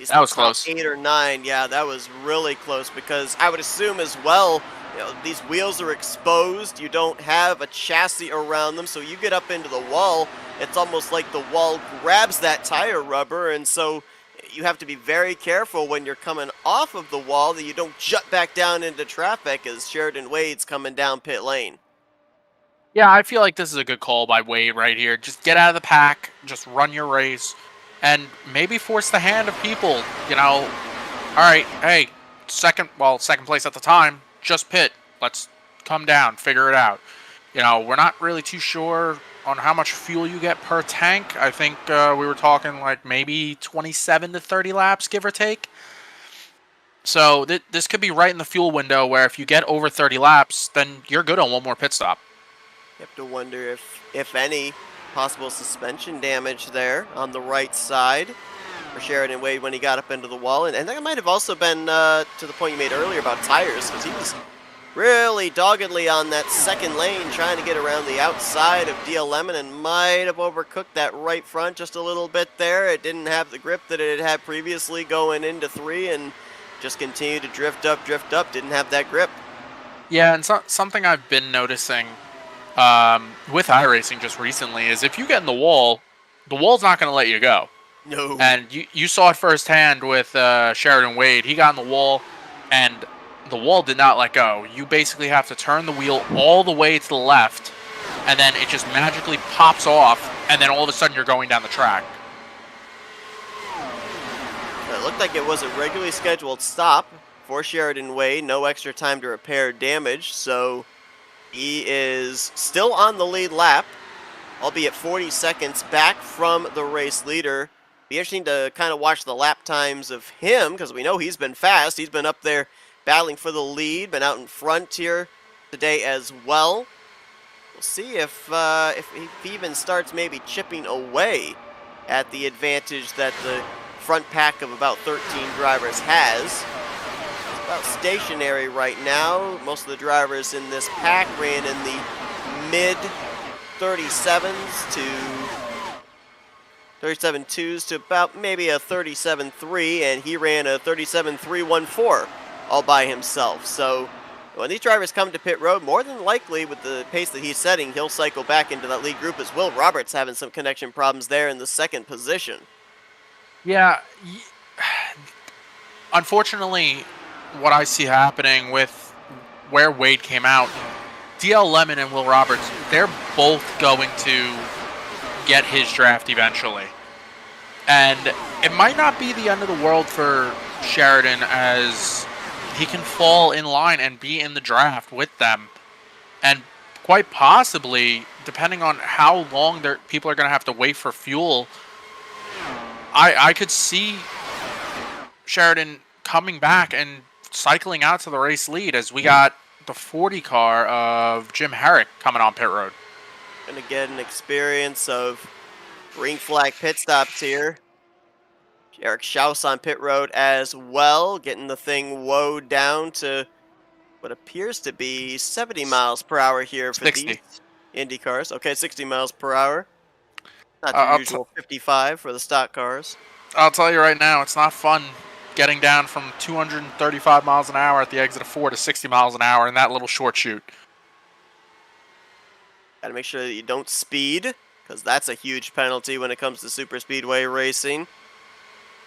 That was close. 8 or 9. Yeah, that was really close, because I would assume as well, these wheels are exposed. You don't have a chassis around them, so you get up into the wall. It's almost like the wall grabs that tire rubber, and so you have to be very careful when you're coming off of the wall that you don't jut back down into traffic as Sheridan Wade's coming down pit lane. Yeah, I feel like this is a good call by Wade right here. Just get out of the pack, just run your race, and maybe force the hand of people, All right, hey, second place at the time, just pit. Let's come down, figure it out. We're not really too sure on how much fuel you get per tank. I think we were talking like maybe 27 to 30 laps, give or take. So this could be right in the fuel window where if you get over 30 laps, then you're good on one more pit stop. You have to wonder if any, possible suspension damage there on the right side for Sheridan Wade when he got up into the wall. And that might have also been to the point you made earlier about tires, because he was really doggedly on that second lane trying to get around the outside of DL Lemon and might have overcooked that right front just a little bit there. It didn't have the grip that it had previously going into 3 and just continued to drift up, didn't have that grip. Yeah, and something I've been noticing with iRacing just recently is if you get in the wall's not going to let you go. No. And you saw it firsthand with Sheridan Wade. He got in the wall, and the wall did not let go. You basically have to turn the wheel all the way to the left, and then it just magically pops off, and then all of a sudden you're going down the track. It looked like it was a regularly scheduled stop for Sheridan Wade. No extra time to repair damage, so he is still on the lead lap, albeit 40 seconds back from the race leader. Be interesting to kind of watch the lap times of him, because we know he's been fast. He's been up there battling for the lead, been out in front here today as well. We'll see if he even starts maybe chipping away at the advantage that the front pack of about 13 drivers has. It's about stationary right now. Most of the drivers in this pack ran in the mid 37s to 37.2s to about maybe a 37.3, and he ran a 37.314 all by himself. So when these drivers come to pit road, more than likely with the pace that he's setting, he'll cycle back into that lead group as Will Roberts having some connection problems there in the second position. Yeah, unfortunately, what I see happening with where Wade came out, DL Lemon and Will Roberts, they're both going to get his draft eventually. And it might not be the end of the world for Sheridan, as he can fall in line and be in the draft with them. And quite possibly, depending on how long people are going to have to wait for fuel, I could see Sheridan coming back and cycling out to the race lead, as we got the 40 car of Jim Herrick coming on pit road. Gonna get an experience of green flag pit stops here. Eric Schaus on pit road as well, getting the thing woed down to what appears to be 70 miles per hour here for 60. these Indy cars. Okay, 60 miles per hour. Not the usual 55 for the stock cars. I'll tell you right now, it's not fun getting down from 235 miles an hour at the exit of 4 to 60 miles an hour in that little short chute. Got to make sure that you don't speed, because that's a huge penalty when it comes to super speedway racing.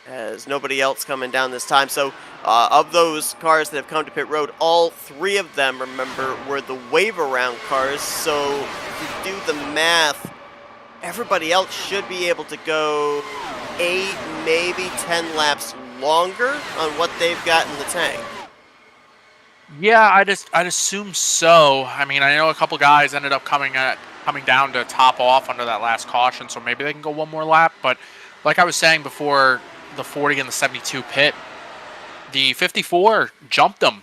As nobody else coming down this time. So of those cars that have come to pit road, all 3 of them, remember, were the wave around cars. So if you do the math, everybody else should be able to go 8, maybe 10 laps longer on what they've got in the tank. Yeah, I'd assume so. I mean, I know a couple guys ended up coming down to top off under that last caution, so maybe they can go one more lap. But like I was saying before, the 40 and the 72 pit, the 54 jumped them,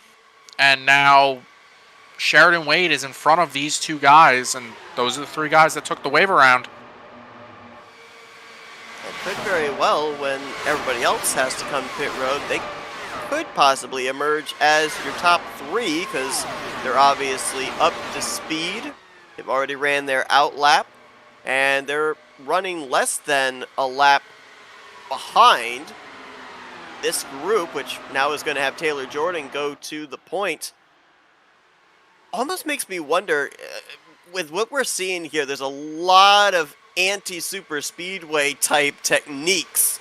and now Sheridan Wade is in front of these 2 guys, and those are the 3 guys that took the wave around. It could very well, when everybody else has to come to pit road, they could possibly emerge as your top 3, because they're obviously up to speed. They've already ran their out lap, and they're running less than a lap behind this group, which now is going to have Taylor Jordan go to the point. Almost makes me wonder, with what we're seeing here, there's a lot of anti-super speedway type techniques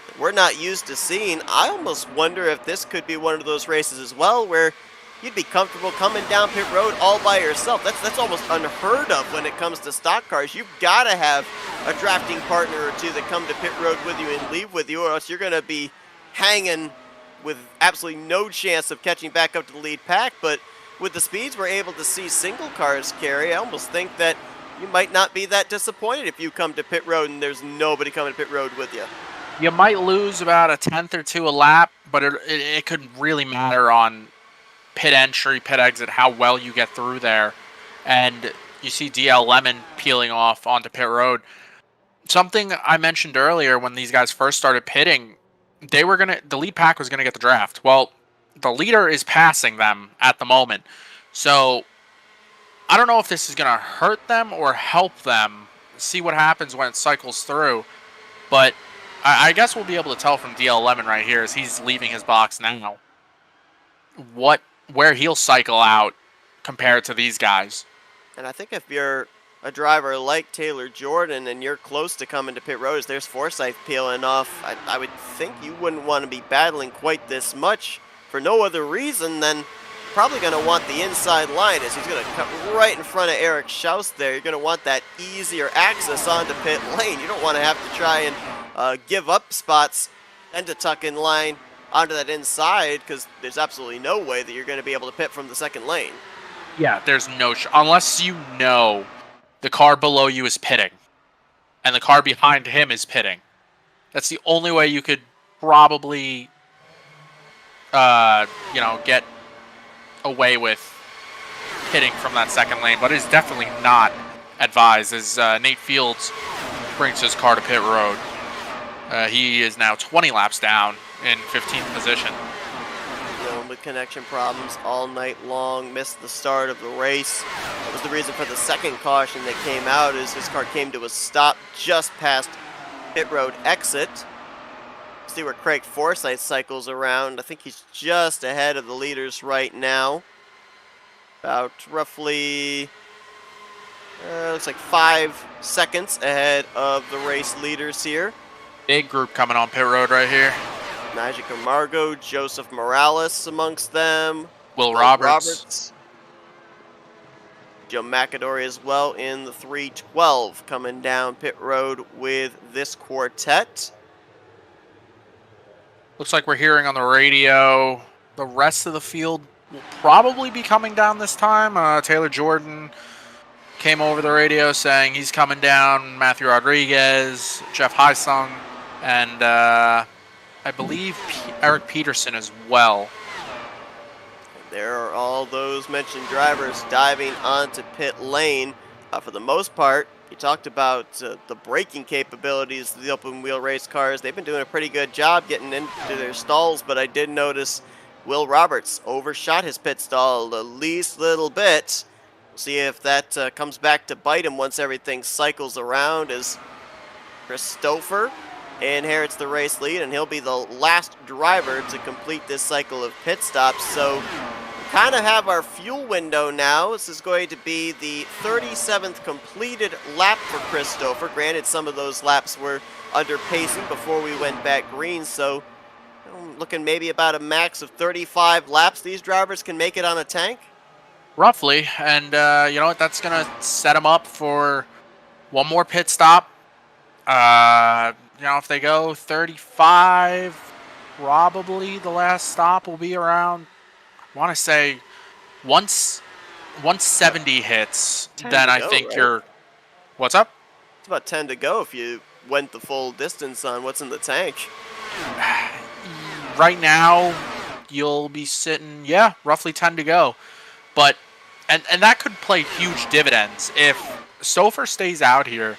that we're not used to seeing. I almost wonder if this could be one of those races as well, where you'd be comfortable coming down pit road all by yourself. That's almost unheard of when it comes to stock cars. You've got to have a drafting partner or 2 that come to pit road with you and leave with you, or else you're going to be hanging with absolutely no chance of catching back up to the lead pack. But with the speeds we're able to see single cars carry, I almost think that you might not be that disappointed if you come to pit road and there's nobody coming to pit road with you. You might lose about a tenth or two a lap, but it could really matter on pit entry, pit exit, how well you get through there. And you see DL Lemon peeling off onto pit road. Something I mentioned earlier when these guys first started pitting, the lead pack was gonna get the draft. Well, the leader is passing them at the moment. So I don't know if this is gonna hurt them or help them. See what happens when it cycles through. But I guess we'll be able to tell from DL Lemon right here as he's leaving his box now where he'll cycle out compared to these guys. And I think if you're a driver like Taylor Jordan and you're close to coming to pit road, as there's Forsyth peeling off, I would think you wouldn't want to be battling quite this much for no other reason than probably going to want the inside line, as he's going to cut right in front of Eric Schaus there. You're going to want that easier access onto pit lane. You don't want to have to try and give up spots and to tuck in line onto that inside, because there's absolutely no way that you're going to be able to pit from the second lane. Yeah, there's no unless you know the car below you is pitting and the car behind him is pitting. That's the only way you could probably get away with hitting from that second lane, but it's definitely not advised as Nate Fields brings his car to pit road. He is now 20 laps down in 15th position. Dealing with connection problems all night long, missed the start of the race. That was the reason for the second caution that came out, as his car came to a stop just past pit road exit. See where Craig Forsyth cycles around. I think he's just ahead of the leaders right now. About roughly, looks like 5 seconds ahead of the race leaders here. Big group coming on pit road right here. Magic Camargo, Joseph Morales amongst them. Will Roberts. Joe McAdory as well in the 312 coming down pit road with this quartet. Looks like we're hearing on the radio the rest of the field will probably be coming down this time. Taylor Jordan came over the radio saying he's coming down. Matthew Rodriguez, Jeff Heisung, and I believe Eric Peterson as well. There are all those mentioned drivers diving onto pit lane. For the most part, you talked about the braking capabilities of the open wheel race cars. They've been doing a pretty good job getting into their stalls, but I did notice Will Roberts overshot his pit stall the least little bit. We'll see if that comes back to bite him once everything cycles around, as Christopher inherits the race lead, and he'll be the last driver to complete this cycle of pit stops. So we kind of have our fuel window now. This is going to be the 37th completed lap for Christopher. Granted, some of those laps were under pacing before we went back green, so I'm looking maybe about a max of 35 laps these drivers can make it on a tank. Roughly, and you know what, that's going to set them up for one more pit stop. If they go 35, probably the last stop will be around, I want to say, once 70 hits, then I think right? you're... What's up? It's about 10 to go if you went the full distance on what's in the tank. Right now, you'll be sitting, roughly 10 to go. But, and that could play huge dividends. If Stouffer stays out here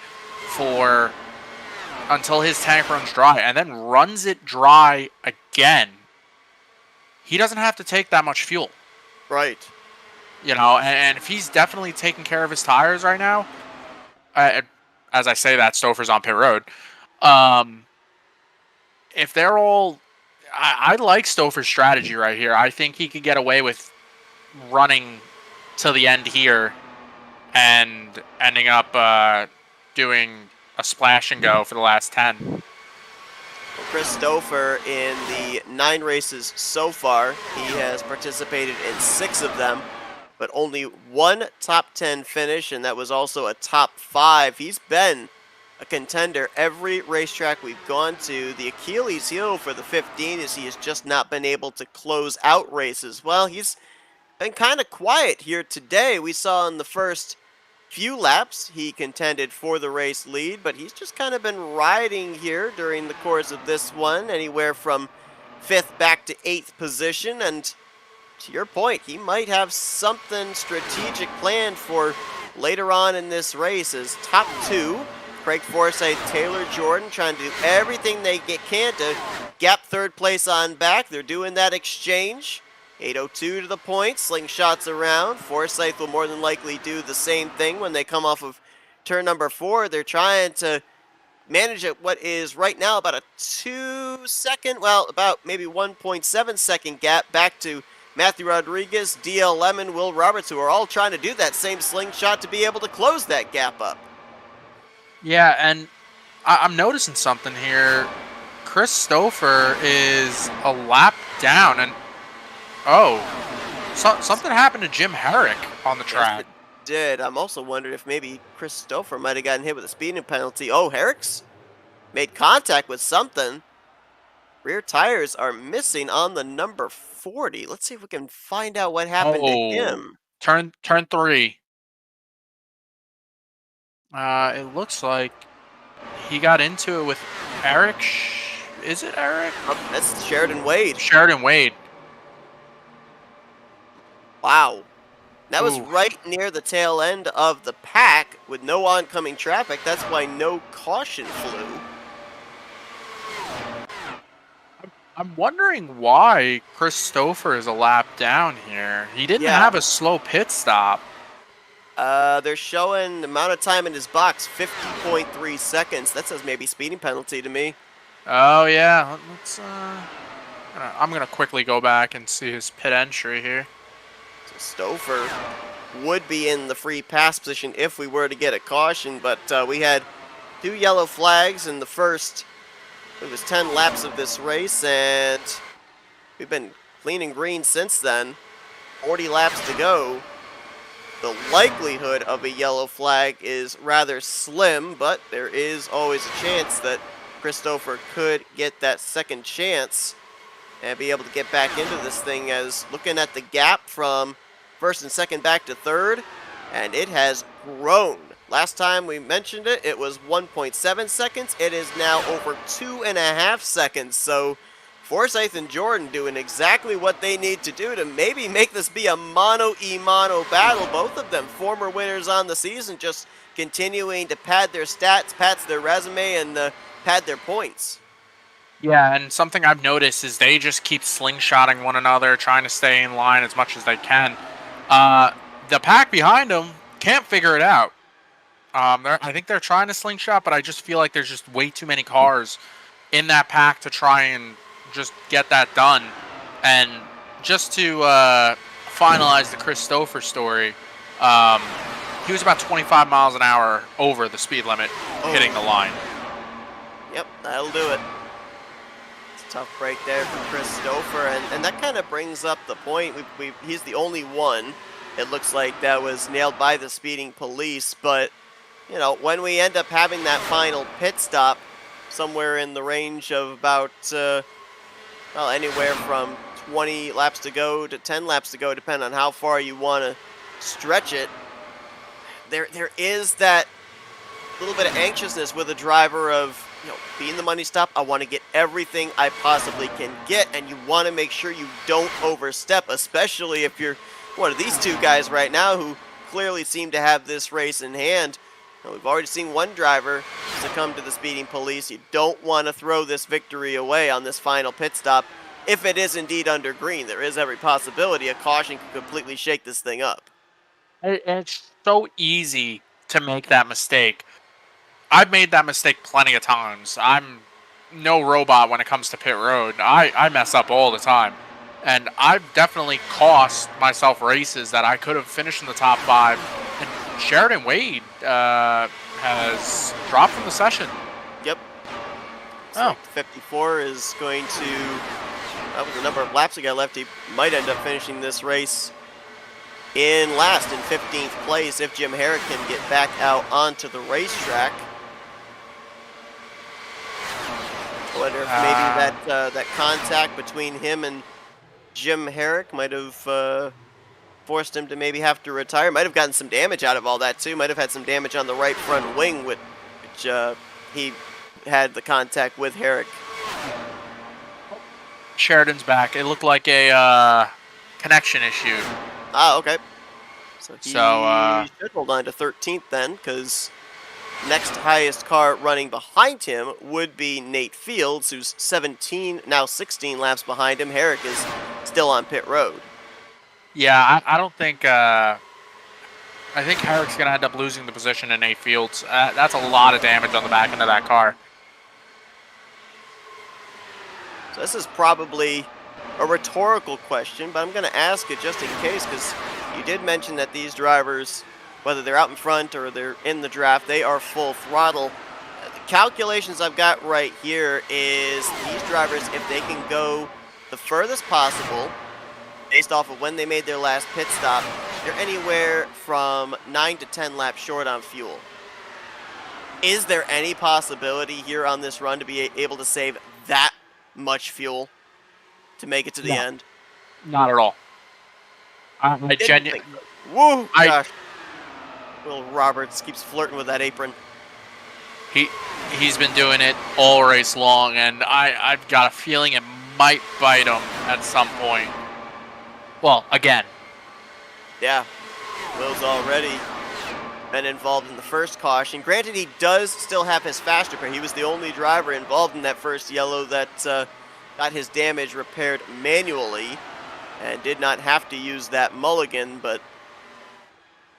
for until his tank runs dry and then runs it dry again, he doesn't have to take that much fuel. Right. And if he's definitely taking care of his tires right now, as I say that, Stouffer's on pit road. If they're all... I like Stouffer's strategy right here. I think he could get away with running to the end here and ending up doing a splash and go for the last 10. Well, Chris Stouffer, in the 9 races so far, he has participated in 6 of them, but only 1 top 10 finish, and that was also a top 5. He's been a contender every racetrack we've gone to. The Achilles heel for the 15 is he has just not been able to close out races. Well, he's been kind of quiet here today. We saw in the first few laps he contended for the race lead, but he's just kind of been riding here during the course of this one, anywhere from 5th back to 8th position. And to your point, he might have something strategic planned for later on in this race. As top two, Craig Forsyth, Taylor Jordan, trying to do everything they can to gap third place on back. They're doing that exchange. 8:02 to the points, slingshots around. Forsyth will more than likely do the same thing when they come off of turn number 4. They're trying to manage at what is right now about a 2-second, well, about maybe 1.7-second gap back to Matthew Rodriguez, DL Lemon, Will Roberts, who are all trying to do that same slingshot to be able to close that gap up. Yeah, and I'm noticing something here. Chris Stouffer is a lap down, and something happened to Jim Herrick on the track. Yes, it did. I'm also wondering if maybe Chris Stouffer might have gotten hit with a speeding penalty. Oh, Herrick's made contact with something. Rear tires are missing on the number 40. Let's see if we can find out what happened to him. Turn 3. It looks like he got into it with Eric. Is it Eric? Oh, that's Sheridan Wade. Sheridan Wade. Wow. That was right near the tail end of the pack with no oncoming traffic. That's why no caution flew. I'm wondering why Chris Stouffer is a lap down here. He didn't have a slow pit stop. They're showing the amount of time in his box, 50.3 seconds. That says maybe speeding penalty to me. Oh, yeah. Let's, I'm going to quickly go back and see his pit entry here. So Stouffer would be in the free pass position if we were to get a caution, but we had 2 yellow flags in the first, it was 10 laps of this race, and we've been clean and green since then. 40 laps to go. The likelihood of a yellow flag is rather slim, but there is always a chance that Christopher could get that second chance and be able to get back into this thing. As looking at the gap from first and second back to third, and it has grown. Last time we mentioned it, it was 1.7 seconds. It is now over 2.5 seconds. So Forsyth and Jordan doing exactly what they need to do to maybe make this be a mano-a-mano battle. Both of them former winners on the season, just continuing to pad their stats, pad their resume, and pad their points. Yeah, and something I've noticed is they just keep slingshotting one another, trying to stay in line as much as they can. The pack behind them can't figure it out. I think they're trying to slingshot, but I just feel like there's just way too many cars in that pack to try and just get that done. And just to finalize the Chris Stouffer story, he was about 25 miles an hour over the speed limit hitting the line. Yep, that'll do it. It's a tough break there for Chris Stouffer, and that kind of brings up the point. He's the only one, it looks like, that was nailed by the speeding police. But, you know, when we end up having that final pit stop, somewhere in the range of about, well, anywhere from 20 laps to go to 10 laps to go, depending on how far you want to stretch it, there is that little bit of anxiousness with a driver of, you know, being the money stop, I want to get everything I possibly can get, and you want to make sure you don't overstep, especially if you're one of these two guys right now who clearly seem to have this race in hand. Now, we've already seen one driver succumb to the speeding police. You don't want to throw this victory away on this final pit stop. If it is indeed under green, there is every possibility a caution could completely shake this thing up. It's so easy to make that mistake. I've made that mistake plenty of times. I'm no robot when it comes to pit road. I mess up all the time. And I've definitely cost myself races that I could have finished in the top 5. And Sheridan Wade has dropped from the session. Yep. So 54 is going to, with the number of laps he got left, he might end up finishing this race in last, in 15th place, if Jim Herrick can get back out onto the racetrack. I wonder if maybe that contact between him and Jim Herrick might have forced him to maybe have to retire. Might have gotten some damage out of all that too. Might have had some damage on the right front wing, which he had the contact with Herrick. Sheridan's back. It looked like a connection issue. Ah, okay. So he So, should hold on to 13th then, because next highest car running behind him would be Nate Fields, who's 17, now 16 laps behind him. Herrick is still on pit road. Yeah, I don't think. I think Herrick's going to end up losing the position in Nate Fields. That's a lot of damage on the back end of that car. So this is probably a rhetorical question, but I'm going to ask it just in case, because you did mention that these drivers, whether they're out in front or they're in the draft, they are full throttle. The calculations I've got right here is these drivers, if they can go the furthest possible, based off of when they made their last pit stop, they're anywhere from 9 to 10 laps short on fuel. Is there any possibility here on this run to be able to save that much fuel to make it to the end? Not at all. I genuinely. Woo! Gosh. Will Roberts keeps flirting with that apron. He's been doing it all race long, and I've got a feeling it might bite him at some point. Well, again. Yeah. Will's already been involved in the first caution. Granted, he does still have his faster pair. He was the only driver involved in that first yellow that got his damage repaired manually and did not have to use that mulligan, but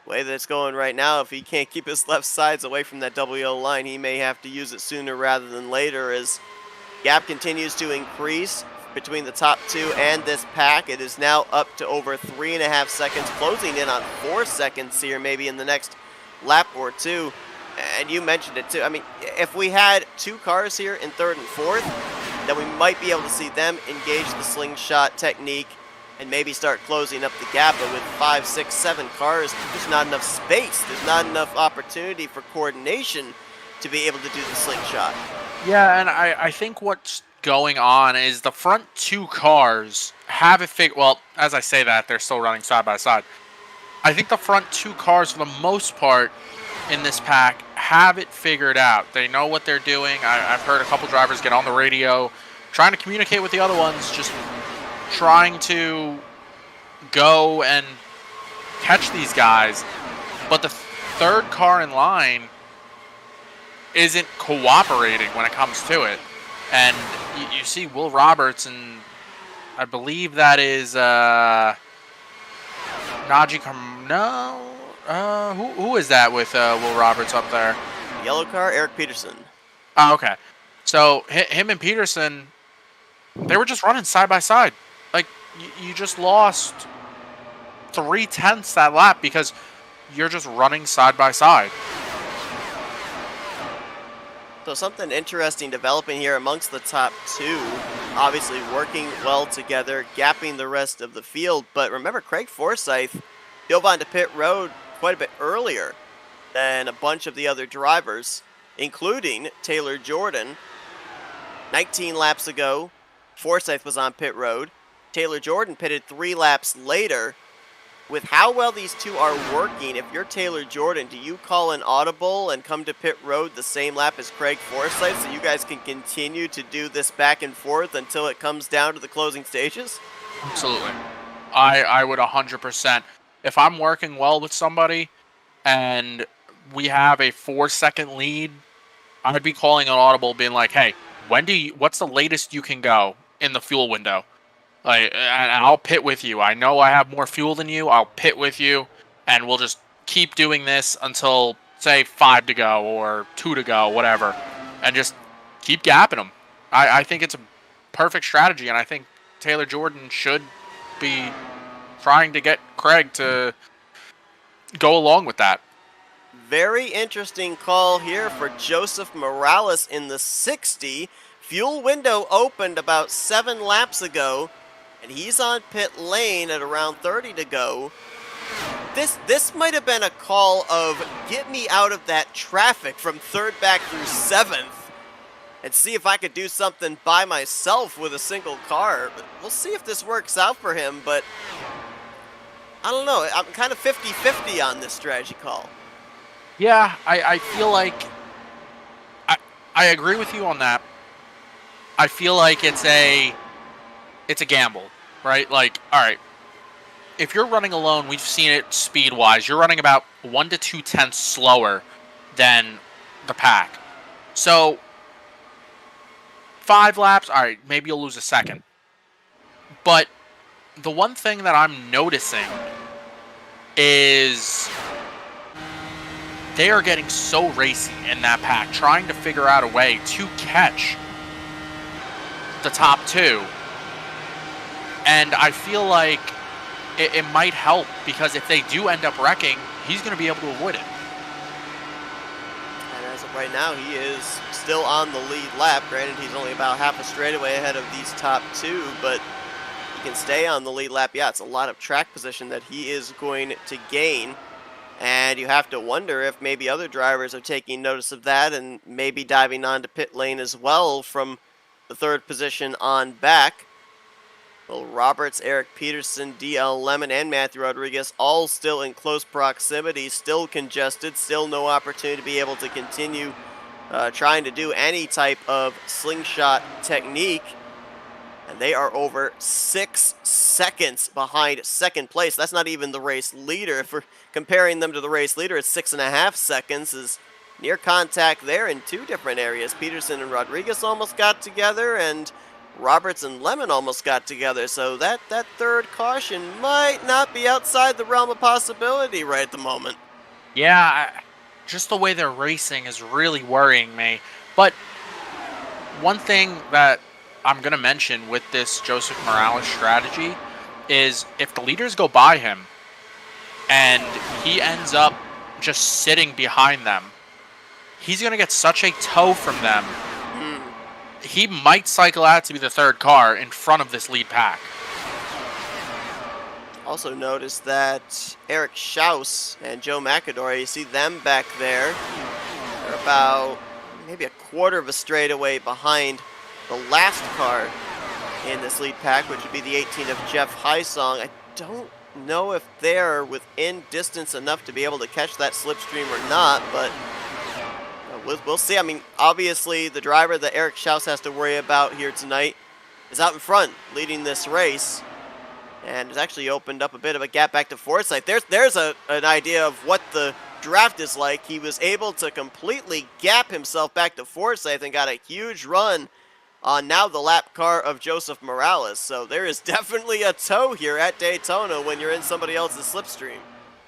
the way that it's going right now, if he can't keep his left sides away from that double yellow line, he may have to use it sooner rather than later as gap continues to increase between the top two and this pack. It is now up to over 3.5 seconds, closing in on 4 seconds here maybe in the next lap or two. And you mentioned it too. I mean, if we had two cars here in third and fourth, then we might be able to see them engage the slingshot technique and maybe start closing up the gap. But with 5, 6, 7 cars, there's not enough space. There's not enough opportunity for coordination to be able to do the slingshot. Yeah, and I think what's going on is the front two cars have it figured. Well, as I say that, they're still running side by side. I think the front two cars, for the most part, in this pack, have it figured out. They know what they're doing. I've heard a couple drivers get on the radio, trying to communicate with the other ones, just trying to go and catch these guys. But the third car in line isn't cooperating when it comes to it. And you see Will Roberts, and I believe that is Najee who is that with Will Roberts up there? Yellow car, Eric Peterson. Oh, okay. So him and Peterson, they were just running side by side. Like, you just lost 3/10 that lap because you're just running side by side. So something interesting developing here amongst the top two. Obviously working well together, gapping the rest of the field. But remember, Craig Forsyth dove onto pit road quite a bit earlier than a bunch of the other drivers, including Taylor Jordan. 19 laps ago, Forsyth was on pit road. Taylor Jordan pitted 3 laps later. With how well these two are working, if you're Taylor Jordan, do you call an audible and come to pit road the same lap as Craig Forsyth so you guys can continue to do this back and forth until it comes down to the closing stages? Absolutely. I would 100%. If I'm working well with somebody and we have a 4-second lead, I'd be calling an audible being like, hey, what's the latest you can go in the fuel window? Like, and I'll pit with you. I know I have more fuel than you. I'll pit with you, and we'll just keep doing this until, say, 5 to go or 2 to go, whatever, and just keep gapping them. I think it's a perfect strategy, and I think Taylor Jordan should be trying to get Craig to go along with that. Very interesting call here for Joseph Morales in the 60. Fuel window opened about 7 laps ago, and he's on pit lane at around 30 to go. This might have been a call of get me out of that traffic from 3rd back through 7th and see if I could do something by myself with a single car. We'll see if this works out for him, but I don't know. I'm kind of 50-50 on this strategy call. Yeah, I feel like I agree with you on that. I feel like it's a gamble, right? Like, all right, if you're running alone, we've seen it speed wise. You're running about 1 to 2 tenths slower than the pack. So 5 laps, all right, maybe you'll lose a second. But the one thing that I'm noticing is they are getting so racy in that pack, trying to figure out a way to catch the top two. And I feel like it might help, because if they do end up wrecking, he's going to be able to avoid it. And as of right now, he is still on the lead lap. Granted, he's only about half a straightaway ahead of these top two, but he can stay on the lead lap. Yeah, it's a lot of track position that he is going to gain. And you have to wonder if maybe other drivers are taking notice of that and maybe diving onto pit lane as well from the third position on back. Well, Roberts, Eric Peterson, DL Lemon, and Matthew Rodriguez all still in close proximity, still congested, still no opportunity to be able to continue trying to do any type of slingshot technique. And they are over 6 seconds behind second place. That's not even the race leader. If we're comparing them to the race leader, it's 6.5 seconds. Is near contact there in two different areas. Peterson and Rodriguez almost got together, and Roberts and Lemon almost got together. So that third caution might not be outside the realm of possibility right at the moment. Yeah, just the way they're racing is really worrying me. But one thing that I'm going to mention with this Joseph Morales strategy is if the leaders go by him and he ends up just sitting behind them, he's going to get such a tow from them. He might cycle out to be the third car in front of this lead pack. Also notice that Eric Schaus and Joe McAdory, you see them back there. They're about maybe a quarter of a straightaway behind the last car in this lead pack, which would be the 18 of Jeff Hysong. I don't know if they're within distance enough to be able to catch that slipstream or not, but we'll see. I mean, obviously, the driver that Eric Schaus has to worry about here tonight is out in front, leading this race, and has actually opened up a bit of a gap back to Forsythe. There's an idea of what the draft is like. He was able to completely gap himself back to Forsythe and got a huge run on now the lap car of Joseph Morales. So there is definitely a tow here at Daytona when you're in somebody else's slipstream.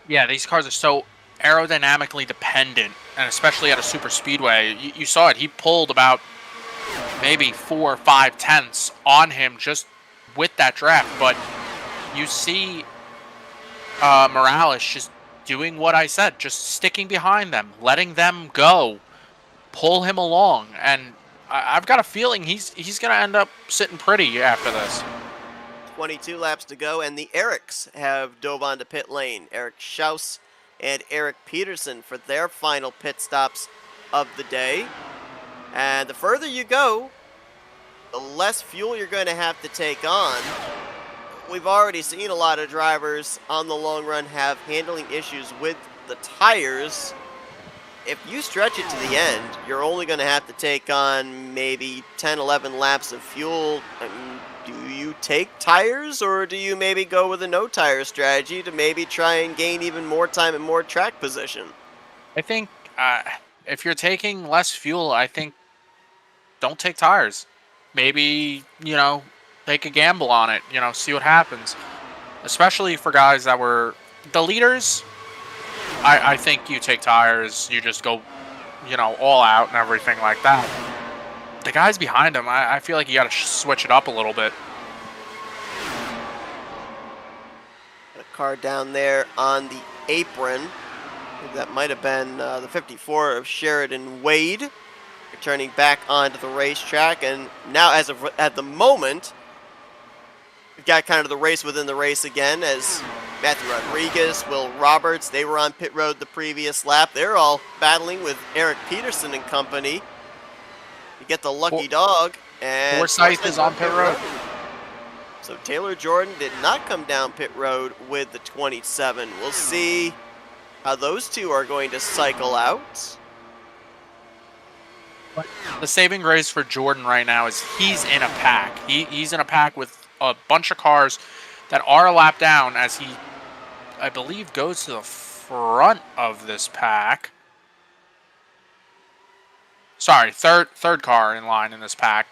Yeah, these cars are so aerodynamically dependent, and especially at a super speedway. You saw it. He pulled about maybe 4 or 5 tenths on him just with that draft. But you see Morales just doing what I said, just sticking behind them, letting them go, pull him along, and I've got a feeling he's going to end up sitting pretty after this. 22 laps to go, and the Erics have dove onto pit lane. Eric Schaus and Eric Peterson for their final pit stops of the day. And the further you go, the less fuel you're going to have to take on. We've already seen a lot of drivers on the long run have handling issues with the tires. If you stretch it to the end, you're only going to have to take on maybe 10, 11 laps of fuel. Do you take tires, or do you maybe go with a no-tire strategy to maybe try and gain even more time and more track position? I think if you're taking less fuel, I think don't take tires. Maybe, take a gamble on it, see what happens. Especially for guys that were the leaders. I think you take tires, you just go, all out and everything like that. The guys behind him, I feel like you got to switch it up a little bit. A car down there on the apron. That might have been the 54 of Sheridan Wade, returning back onto the racetrack. And now, at the moment, we've got kind of the race within the race again, as Matthew Rodriguez, Will Roberts, they were on pit road the previous lap. They're all battling with Eric Peterson and company. You get the lucky dog, and Forsythe is on pit road. So Taylor Jordan did not come down pit road with the 27. We'll see how those two are going to cycle out. The saving grace for Jordan right now is he's in a pack. He's in a pack with a bunch of cars that are a lap down as he, I believe, goes to the front of this pack. Sorry, third car in line in this pack.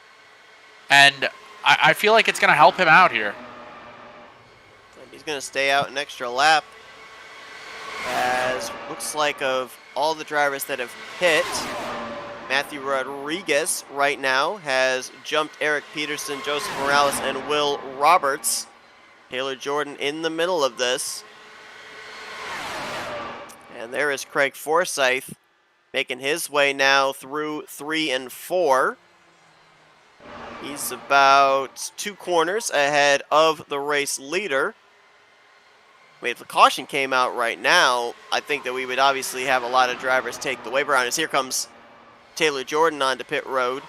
And I feel like it's going to help him out here. And he's going to stay out an extra lap. As looks like of all the drivers that have hit, Matthew Rodriguez right now has jumped Eric Peterson, Joseph Morales, and Will Roberts. Taylor Jordan in the middle of this. And there is Craig Forsyth making his way now through 3 and 4. He's about 2 corners ahead of the race leader. I mean, if the caution came out right now, I think that we would obviously have a lot of drivers take the wave around. As here comes Taylor Jordan onto pit road.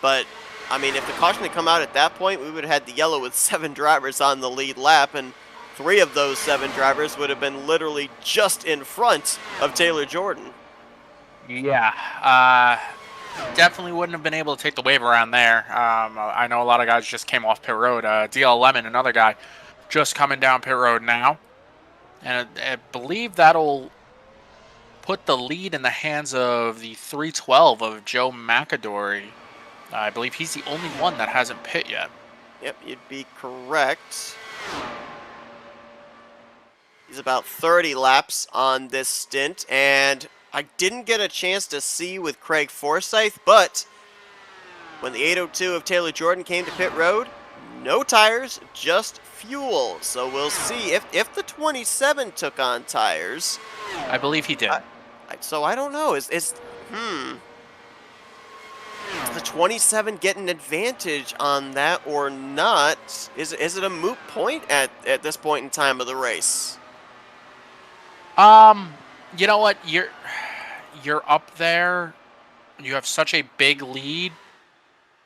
But, I mean, if the caution had come out at that point, we would have had the yellow with 7 drivers on the lead lap, and 3 of those 7 drivers would have been literally just in front of Taylor Jordan. Yeah, definitely wouldn't have been able to take the wave around there. I know a lot of guys just came off pit road. DL Lemon, another guy, just coming down pit road now. And I believe that'll put the lead in the hands of the 312 of Joe McAdory. I believe he's the only one that hasn't pit yet. Yep, you'd be correct. He's about 30 laps on this stint, and I didn't get a chance to see with Craig Forsyth, but when the 802 of Taylor Jordan came to pit road, no tires, just fuel. So we'll see if the 27 took on tires. I believe he did. So I don't know. Is the 27 get an advantage on that or not? Is it a moot point at this point in time of the race? You know what? You're up there. You have such a big lead.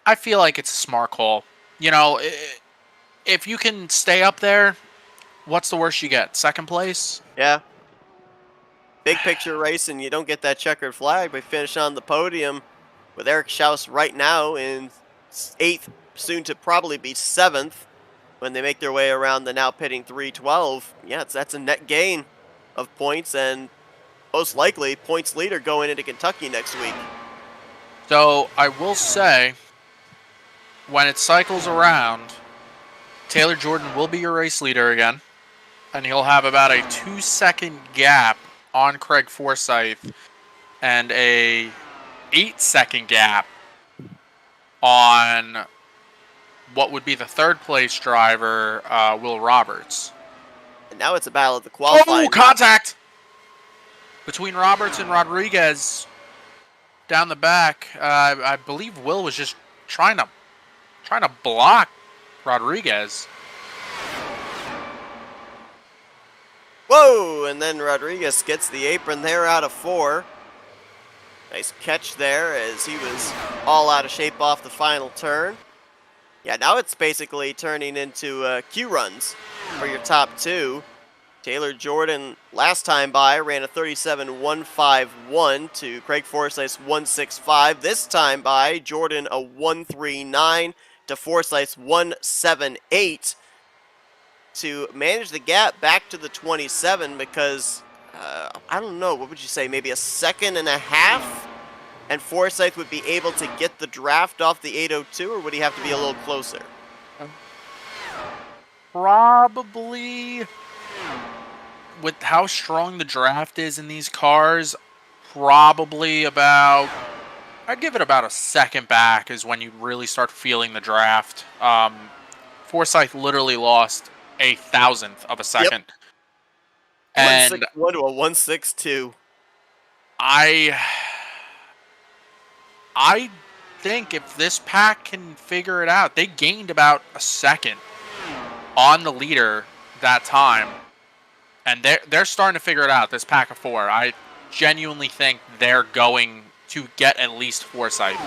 I feel like it's a smart call. You know, if you can stay up there, what's the worst you get? Second place? Yeah. Big picture race, and you don't get that checkered flag, but finish on the podium with Eric Schaus right now in 8th, soon to probably be 7th when they make their way around the now pitting 312. Yeah, that's a net gain of points, and most likely points leader going into Kentucky next week. So I will say, when it cycles around, Taylor Jordan will be your race leader again, and he'll have about a 2-second gap on Craig Forsyth and a 8-second gap on what would be the 3rd place driver, Will Roberts. And now it's a battle of the qualifying. Oh, contact between Roberts and Rodriguez down the back. I believe Will was just trying to block Rodriguez. Whoa! And then Rodriguez gets the apron there out of 4. Nice catch there as he was all out of shape off the final turn. Yeah, now it's basically turning into Q runs for your top 2. Taylor Jordan last time by ran a 37.151 to Craig Forsyth's 165. This time by Jordan a 139 to Forsyth's 178 to manage the gap back to the 27 because I don't know, what would you say, maybe a second and a half? And Forsyth would be able to get the draft off the 802, or would he have to be a little closer? Probably, with how strong the draft is in these cars, probably about, I'd give it about a second back is when you really start feeling the draft. Forsyth literally lost a 1,000th of a second. Yep. And 161 to a 162. I think if this pack can figure it out, they gained about a second on the leader that time, and they're starting to figure it out. This pack of 4, I genuinely think they're going to get at least Forsyth.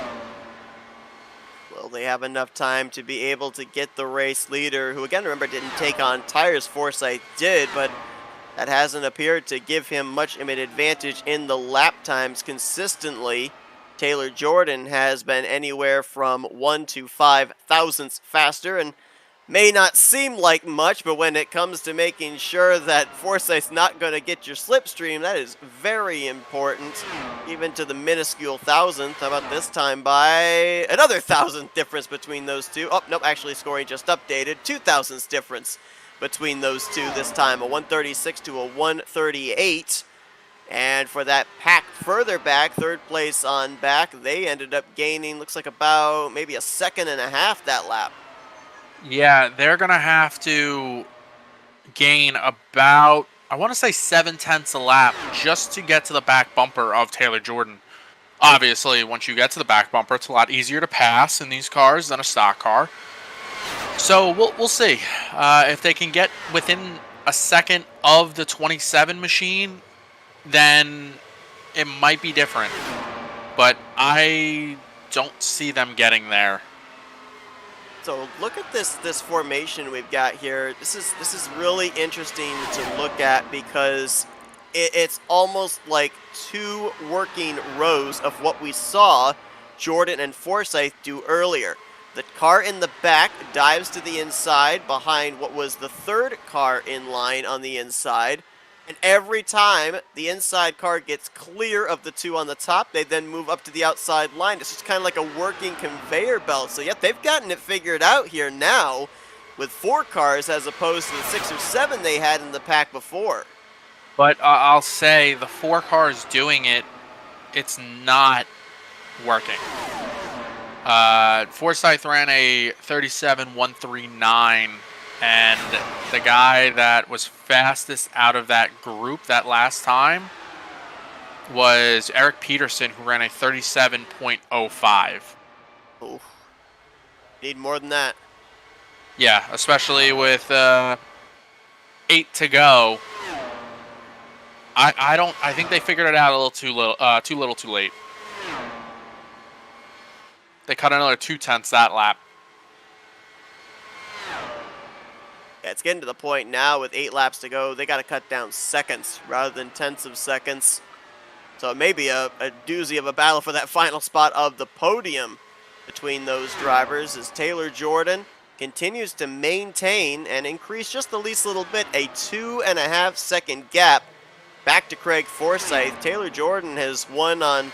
Will they have enough time to be able to get the race leader, who again, remember, didn't take on tires, Forsythe did, but that hasn't appeared to give him much of an advantage in the lap times consistently. Taylor Jordan has been anywhere from 1 to 5 thousandths faster, and may not seem like much, but when it comes to making sure that Forsythe's not going to get your slipstream, that is very important, even to the minuscule thousandth. How about this time by another thousandth difference between those two? Oh, nope, actually scoring just updated. 2 thousandths difference between those two this time, a 136 to a 138. And for that pack further back, third place on back, they ended up gaining, looks like about maybe a second and a half that lap. Yeah, they're going to have to gain about, I want to say 7/10 a lap just to get to the back bumper of Taylor Jordan. Obviously, once you get to the back bumper, it's a lot easier to pass in these cars than a stock car. So we'll see if they can get within a second of the 27 machine, then it might be different. But I don't see them getting there. So look at this formation we've got here. This is really interesting to look at because it's almost like two working rows of what we saw Jordan and Forsythe do earlier. The car in the back dives to the inside behind what was the third car in line on the inside. And every time the inside car gets clear of the two on the top, they then move up to the outside line. It's just kind of like a working conveyor belt. So, yep, they've gotten it figured out here now with 4 cars as opposed to the 6 or 7 they had in the pack before. But I'll say the 4 cars doing it, it's not working. Forsythe ran a 37.139. And the guy that was fastest out of that group that last time was Eric Peterson, who ran a 37.05. Oh, need more than that. Yeah, especially with 8 to go. I think they figured it out a little too late. They cut another 2/10 that lap. It's getting to the point now with 8 laps to go, they got to cut down seconds rather than tenths of seconds. So it may be a doozy of a battle for that final spot of the podium between those drivers as Taylor Jordan continues to maintain and increase just the least little bit, a 2.5 second gap back to Craig Forsythe. Taylor Jordan has won on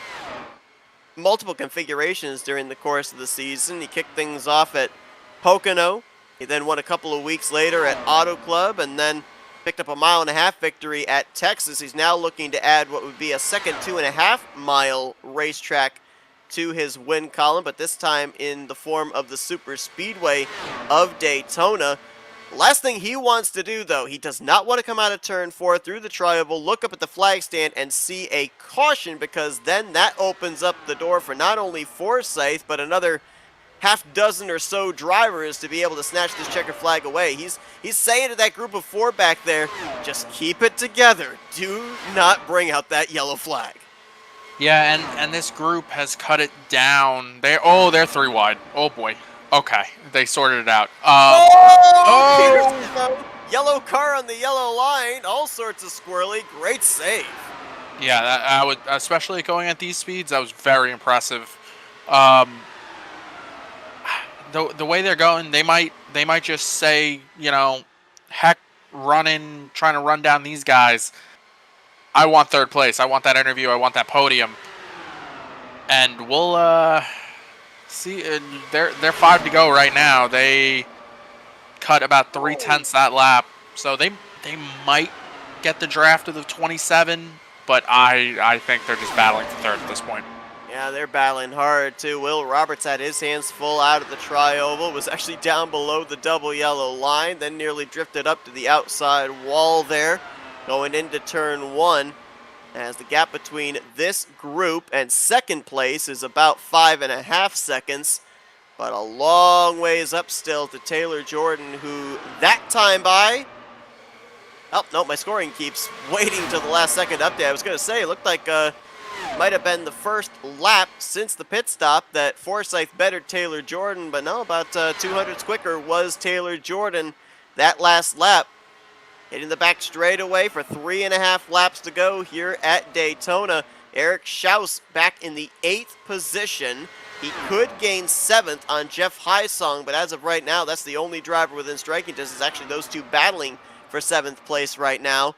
multiple configurations during the course of the season. He kicked things off at Pocono. He then won a couple of weeks later at Auto Club and then picked up a 1.5 mile victory at Texas. He's now looking to add what would be a second 2.5 mile racetrack to his win column, but this time in the form of the Super Speedway of Daytona. Last thing he wants to do, though, he does not want to come out of turn 4 through the tri-oval, look up at the flag stand, and see a caution, because then that opens up the door for not only Forsythe, but another half dozen or so drivers to be able to snatch this checker flag away. He's saying to that group of 4 back there, just keep it together. Do not bring out that yellow flag. Yeah, and this group has cut it down. They're 3 wide. Oh boy. Okay, they sorted it out. Peterson, yellow car on the yellow line. All sorts of squirrely. Great save. Yeah, I would, especially going at these speeds, that was very impressive. The way they're going, they might just say, heck, trying to run down these guys. I want 3rd place. I want that interview. I want that podium. And we'll see. They're 5 to go right now. They cut about 3/10 that lap, so they might get the draft of the 27. But I think they're just battling for 3rd at this point. Yeah, they're battling hard, too. Will Roberts had his hands full out of the tri-oval, was actually down below the double yellow line, then nearly drifted up to the outside wall there, going into turn 1, as the gap between this group and 2nd place is about 5.5 seconds, but a long ways up still to Taylor Jordan, who that time by... Oh, no, my scoring keeps waiting till the last second update. I was going to say, it looked like might have been the first lap since the pit stop that Forsyth bettered Taylor Jordan, but no, about 200s quicker was Taylor Jordan that last lap. Hitting the back straightaway for 3.5 laps to go here at Daytona. Eric Schaus back in the 8th position. He could gain 7th on Jeff Hysong, but as of right now, that's the only driver within striking distance. Actually, those two battling for 7th place right now.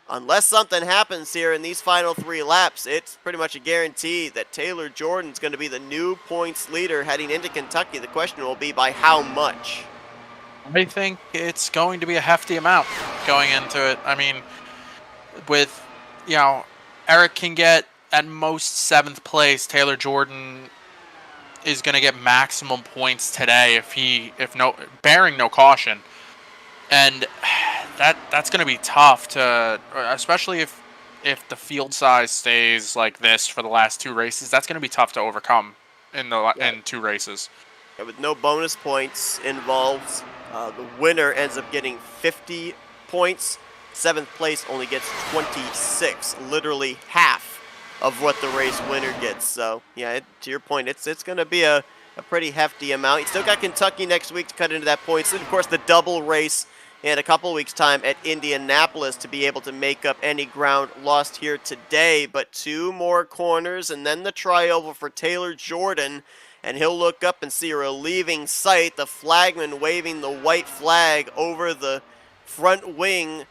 Unless something happens here in these final 3 laps, it's pretty much a guarantee that Taylor Jordan's going to be the new points leader heading into Kentucky. The question will be by how much. I think it's going to be a hefty amount going into it. I mean, with, Eric can get at most 7th place. Taylor Jordan is going to get maximum points today bearing no caution. And that's going to be tough to, especially if the field size stays like this for the last 2 races. That's going to be tough to overcome in 2 races. Yeah, with no bonus points involved, the winner ends up getting 50 points. 7th place only gets 26, literally half of what the race winner gets. So, yeah, to your point, it's going to be a pretty hefty amount. You still got Kentucky next week to cut into that points. And, of course, the double race in a couple weeks' time at Indianapolis to be able to make up any ground lost here today. But 2 more corners and then the trioval for Taylor Jordan. And he'll look up and see a relieving sight, the flagman waving the white flag over the front wing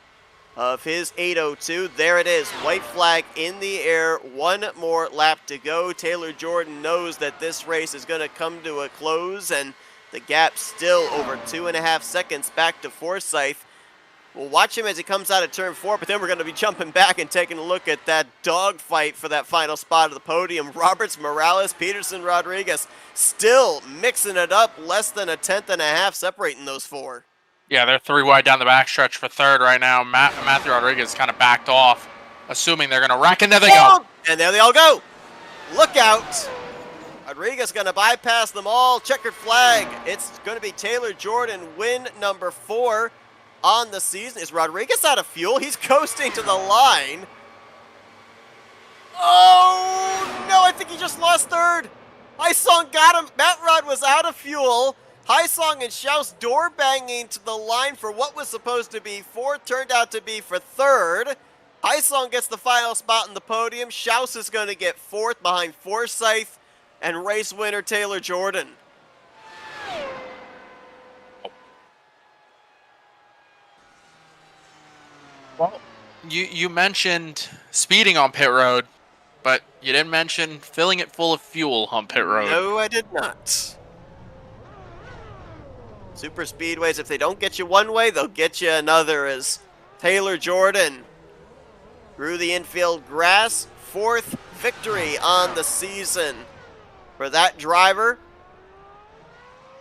of his 802. There it is, white flag in the air, 1 more lap to go. Taylor Jordan knows that this race is going to come to a close, and the gap still over 2.5 seconds back to Forsyth. We'll watch him as he comes out of turn 4, but then we're going to be jumping back and taking a look at that dogfight for that final spot of the podium. Roberts, Morales, Peterson, Rodriguez still mixing it up, less than 1/10 separating those 4. Yeah, they're 3 wide down the backstretch for 3rd right now. Matthew Rodriguez kind of backed off, assuming they're going to wreck, and there they go. And there they all go. Look out. Rodriguez going to bypass them all. Checkered flag. It's going to be Taylor Jordan, win number 4 on the season. Is Rodriguez out of fuel? He's coasting to the line. Oh, no, I think he just lost 3rd. Hysong got him. Matt Rod was out of fuel. Hysong and Schaus door banging to the line for what was supposed to be 4th, turned out to be for 3rd. Hysong gets the final spot in the podium. Schaus is going to get 4th behind Forsyth and race winner Taylor Jordan. Well, you mentioned speeding on pit road, but you didn't mention filling it full of fuel on pit road. No, I did not. Super speedways, if they don't get you one way, they'll get you another, as Taylor Jordan through the infield grass. 4th victory on the season for that driver.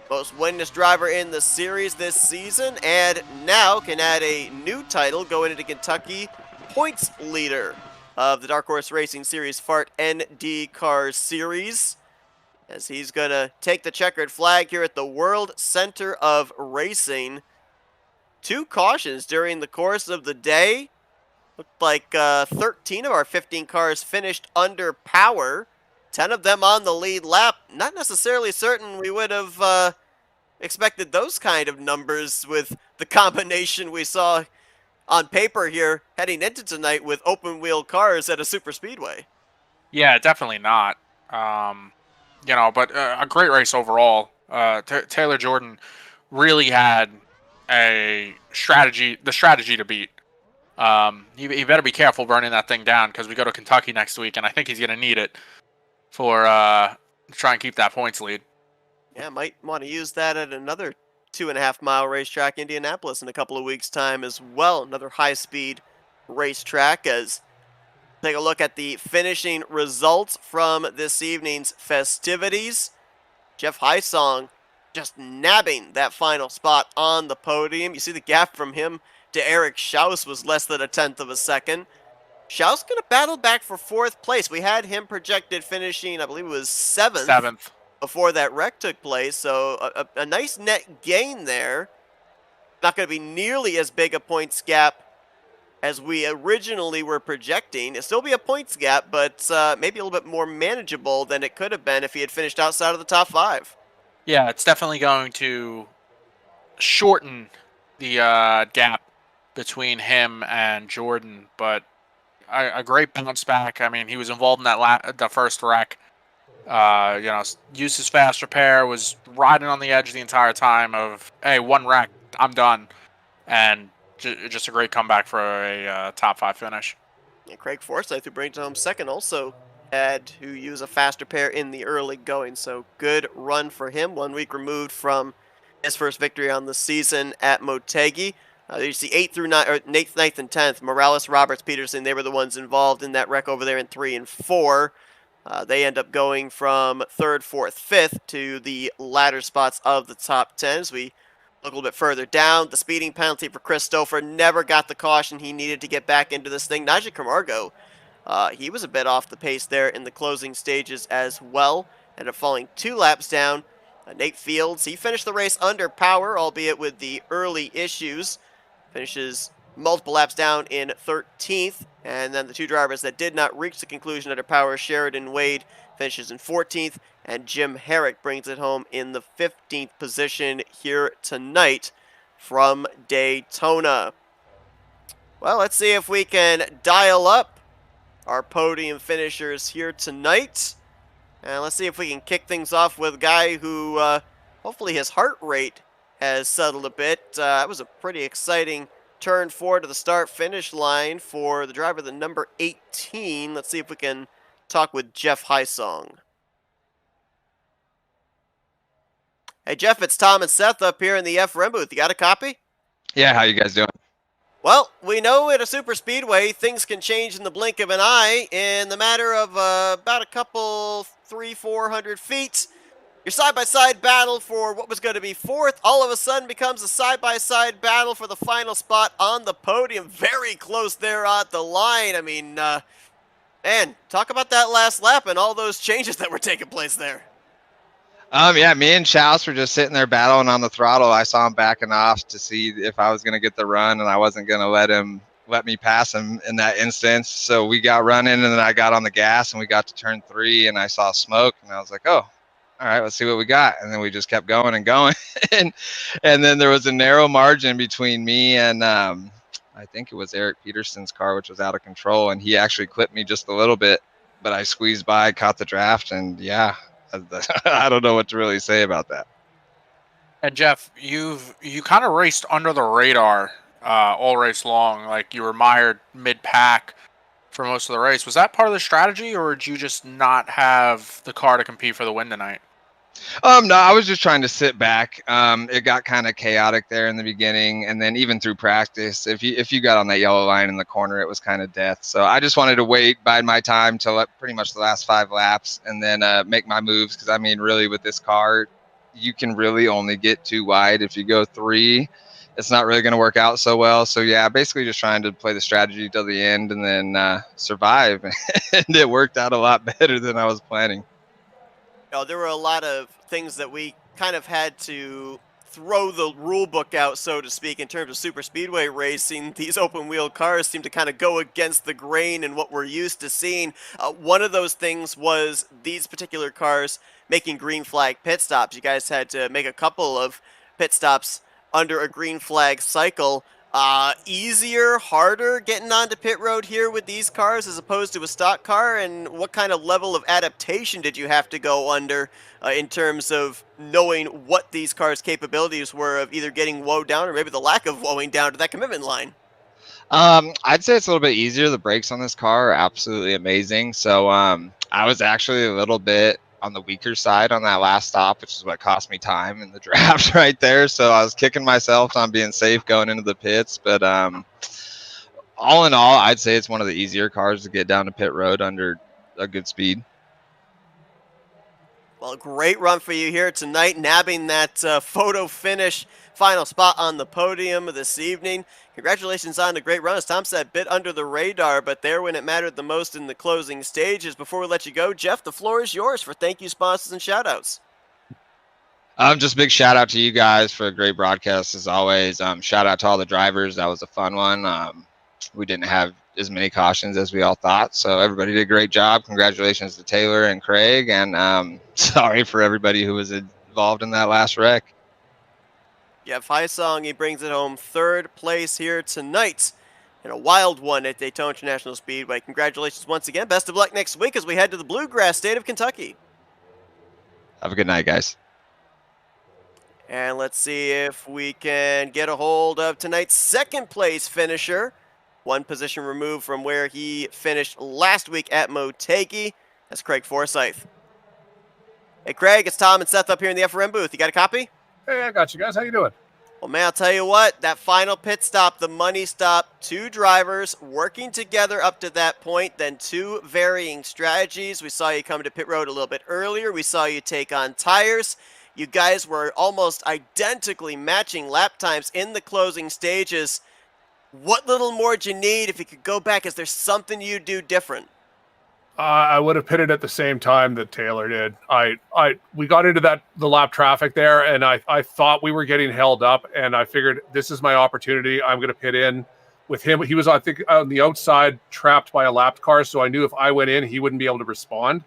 Most winningest driver in the series this season, and now can add a new title going into Kentucky, points leader of the Dark Horse Racing Series Fart NDCar Series, as he's going to take the checkered flag here at the World Center of Racing. 2 cautions during the course of the day. Looked like 13 of our 15 cars finished under power. 10 of them on the lead lap. Not necessarily certain we would have expected those kind of numbers with the combination we saw on paper here heading into tonight with open wheel cars at a super speedway. Yeah, definitely not. But a great race overall. Taylor Jordan really had the strategy to beat. He better be careful burning that thing down, because we go to Kentucky next week, and I think he's going to need it for try and keep that points lead. Yeah, might want to use that at another 2.5-mile racetrack, Indianapolis, in a couple of weeks' time as well. Another high-speed racetrack. As take a look at the finishing results from this evening's festivities. Jeff Hysong just nabbing that final spot on the podium. You see the gap from him to Eric Schaus was less than 1/10 second. Schaus going to battle back for 4th place. We had him projected finishing, I believe it was 7th. Before that wreck took place, so a nice net gain there. Not going to be nearly as big a points gap as we originally were projecting. It'll still be a points gap, but maybe a little bit more manageable than it could have been if he had finished outside of the top 5. Yeah, it's definitely going to shorten the gap between him and Jordan, but a great bounce back. I mean, he was involved in the first wreck. Used his fast repair, was riding on the edge the entire time of, hey, one wreck, I'm done. And just a great comeback for a top 5 finish. And Craig Forsyth, who brings home second, also had to use a faster pair in the early going. So good run for him. 1 week removed from his first victory on the season at Motegi. You see 8th through 9, or 8th, 9th, and 10th. Morales, Roberts, Peterson, they were the ones involved in that wreck over there in 3 and 4. They end up going from 3rd, 4th, 5th to the latter spots of the top 10. As we look a little bit further down, the speeding penalty for Christopher never got the caution he needed to get back into this thing. Najee Camargo, he was a bit off the pace there in the closing stages as well. Ended up falling 2 laps down. Nate Fields, he finished the race under power, albeit with the early issues. Finishes multiple laps down in 13th. And then the 2 drivers that did not reach the conclusion under power, Sheridan Wade finishes in 14th, and Jim Herrick brings it home in the 15th position here tonight from Daytona. Well, let's see if we can dial up our podium finishers here tonight. And let's see if we can kick things off with a guy who hopefully his heart rate has settled a bit. That was a pretty exciting turn 4 to the start-finish line for the driver, the number 18. Let's see if we can talk with Jeff Hysong. Hey, Jeff, it's Tom and Seth up here in the FRM booth. You got a copy? Yeah, how you guys doing? Well, we know at a super speedway, things can change in the blink of an eye. In the matter of about a couple, 300-400 feet, your side-by-side battle for what was going to be 4th all of a sudden becomes a side-by-side battle for the final spot on the podium. Very close there at the line. I mean, man, talk about that last lap and all those changes that were taking place there. Yeah, me and Chouse were just sitting there battling on the throttle. I saw him backing off to see if I was going to get the run, and I wasn't going to let me pass him in that instance. So we got running, and then I got on the gas, and we got to turn 3, and I saw smoke, and I was like, oh, all right, let's see what we got. And then we just kept going and going. and then there was a narrow margin between me and I think it was Eric Peterson's car, which was out of control, and he actually clipped me just a little bit, but I squeezed by, caught the draft, and yeah, I don't know what to really say about that. And Jeff, you kind of raced under the radar all race long. Like, you were mired mid-pack for most of the race. Was that part of the strategy, or did you just not have the car to compete for the win tonight? No, I was just trying to sit back. It got kind of chaotic there in the beginning, and then even through practice, if you got on that yellow line in the corner, it was kind of death. So I just wanted to wait, bide my time till pretty much the last 5 laps, and then make my moves. Because I mean, really, with this car, you can really only get 2 wide. If you go 3, it's not really going to work out so well. So yeah, basically just trying to play the strategy till the end and then survive, and it worked out a lot better than I was planning. There were a lot of things that we kind of had to throw the rule book out, so to speak, in terms of super speedway racing. These open wheel cars seem to kind of go against the grain and what we're used to seeing. One of those things was these particular cars making green flag pit stops. You guys had to make a couple of pit stops under a green flag cycle. Easier, harder getting onto pit road here with these cars as opposed to a stock car? And what kind of level of adaptation did you have to go under in terms of knowing what these cars' capabilities were of either getting woe down or maybe the lack of woeing down to that commitment line? I'd say it's a little bit easier. The brakes on this car are absolutely amazing. So I was actually a little bit on the weaker side on that last stop, which is what cost me time in the draft right there. So I was kicking myself on being safe going into the pits. But all in all, I'd say it's one of the easier cars to get down to pit road under a good speed. Well, great run for you here tonight, nabbing that photo finish final spot on the podium this evening. Congratulations on the great run. As Tom said, bit under the radar, but there when it mattered the most in the closing stages. Before we let you go, Jeff, the floor is yours for thank you, sponsors, and shout-outs. Just a big shout out to you guys for a great broadcast as always. Shout out to all the drivers. That was a fun one. we didn't have as many cautions as we all thought. So everybody did a great job. Congratulations to Taylor and Craig, and sorry for everybody who was involved in that last wreck. Jeff Hysong, he brings it home third place here tonight in a wild one at Daytona International Speedway. Congratulations once again. Best of luck next week as we head to the Bluegrass State of Kentucky. Have a good night, guys. And let's see if we can get a hold of tonight's second place finisher. One position removed from where he finished last week at Motegi. That's Craig Forsyth. Hey, Craig, it's Tom and Seth up here in the FRM booth. You got a copy? Hey, I got you guys. How you doing? Well, man, I'll tell you what, that final pit stop, the money stop, two drivers working together up to that point, then two varying strategies. We saw you come to pit road a little bit earlier. We saw you take on tires. You guys were almost identically matching lap times in the closing stages. What little more do you need if you could go back? Is there something you do different? I would have pitted at the same time that Taylor did. We got into the lap traffic there, and I thought we were getting held up, and I figured this is my opportunity. I'm going to pit in with him. He was, I think, on the outside, trapped by a lapped car, so I knew if I went in, he wouldn't be able to respond.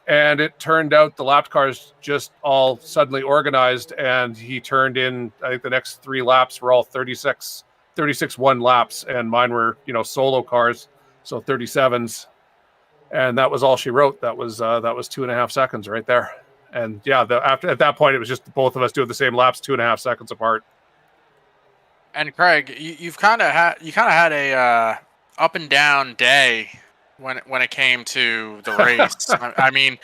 And it turned out the lapped cars just all suddenly organized, and he turned in. I think the next three laps were all 36 1 laps, and mine were solo cars, so 37s. And that was all she wrote. That was 2.5 seconds right there. And yeah, at that point, it was just both of us doing the same laps, 2.5 seconds apart. And Craig, you kind of had a up and down day when it came to the race. I mean,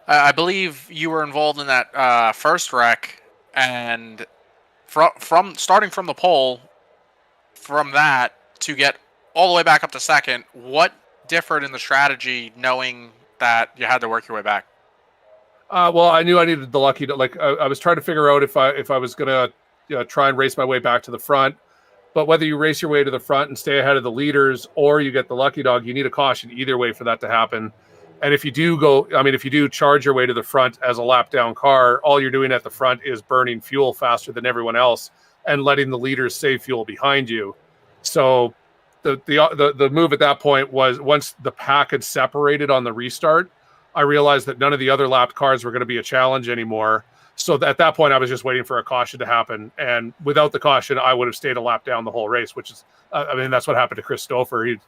I believe you were involved in that first wreck, and from starting from the pole, from that to get all the way back up to second, what differed in the strategy knowing that you had to work your way back? Well, I knew I needed the lucky dog. Like I was trying to figure out if I was gonna try and race my way back to the front. But whether you race your way to the front and stay ahead of the leaders, or you get the lucky dog, you need a caution either way for that to happen. And if you do charge your way to the front as a lap down car, all you're doing at the front is burning fuel faster than everyone else and letting the leaders save fuel behind you. So the move at that point was, once the pack had separated on the restart, I realized that none of the other lapped cars were going to be a challenge anymore. So at that point, I was just waiting for a caution to happen. And without the caution, I would have stayed a lap down the whole race, which is, that's what happened to Chris Stouffer. He,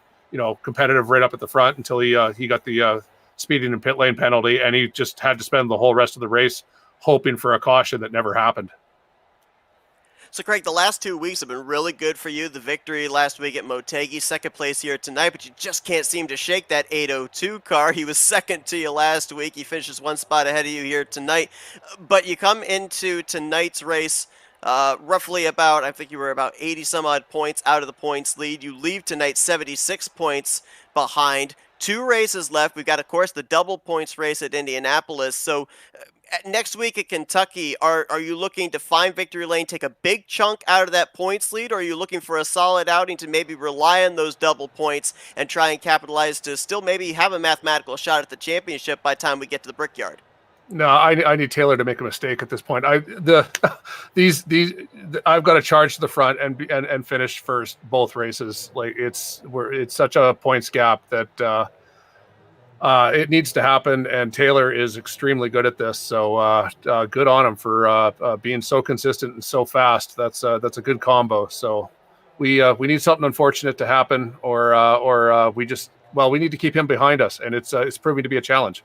competitive right up at the front until he got the speeding and pit lane penalty. And he just had to spend the whole rest of the race hoping for a caution that never happened. So, Craig, the last 2 weeks have been really good for you. The victory last week at Motegi, second place here tonight, but you just can't seem to shake that 802 car. He was second to you last week. He finishes one spot ahead of you here tonight. But you come into tonight's race roughly about, I think you were about 80-some-odd points out of the points lead. You leave tonight 76 points behind. 2 races left. We've got, of course, the double points race at Indianapolis. So next week at Kentucky, are you looking to find victory lane, take a big chunk out of that points lead, or are you looking for a solid outing to maybe rely on those double points and try and capitalize to still maybe have a mathematical shot at the championship by the time we get to the Brickyard? No, I need Taylor to make a mistake at this point. I've got to charge to the front and finish first both races. Like it's such a points gap that it needs to happen, and Taylor is extremely good at this. So good on him for being so consistent and so fast. That's a good combo. So we need something unfortunate to happen, or we need to keep him behind us, and it's proving to be a challenge.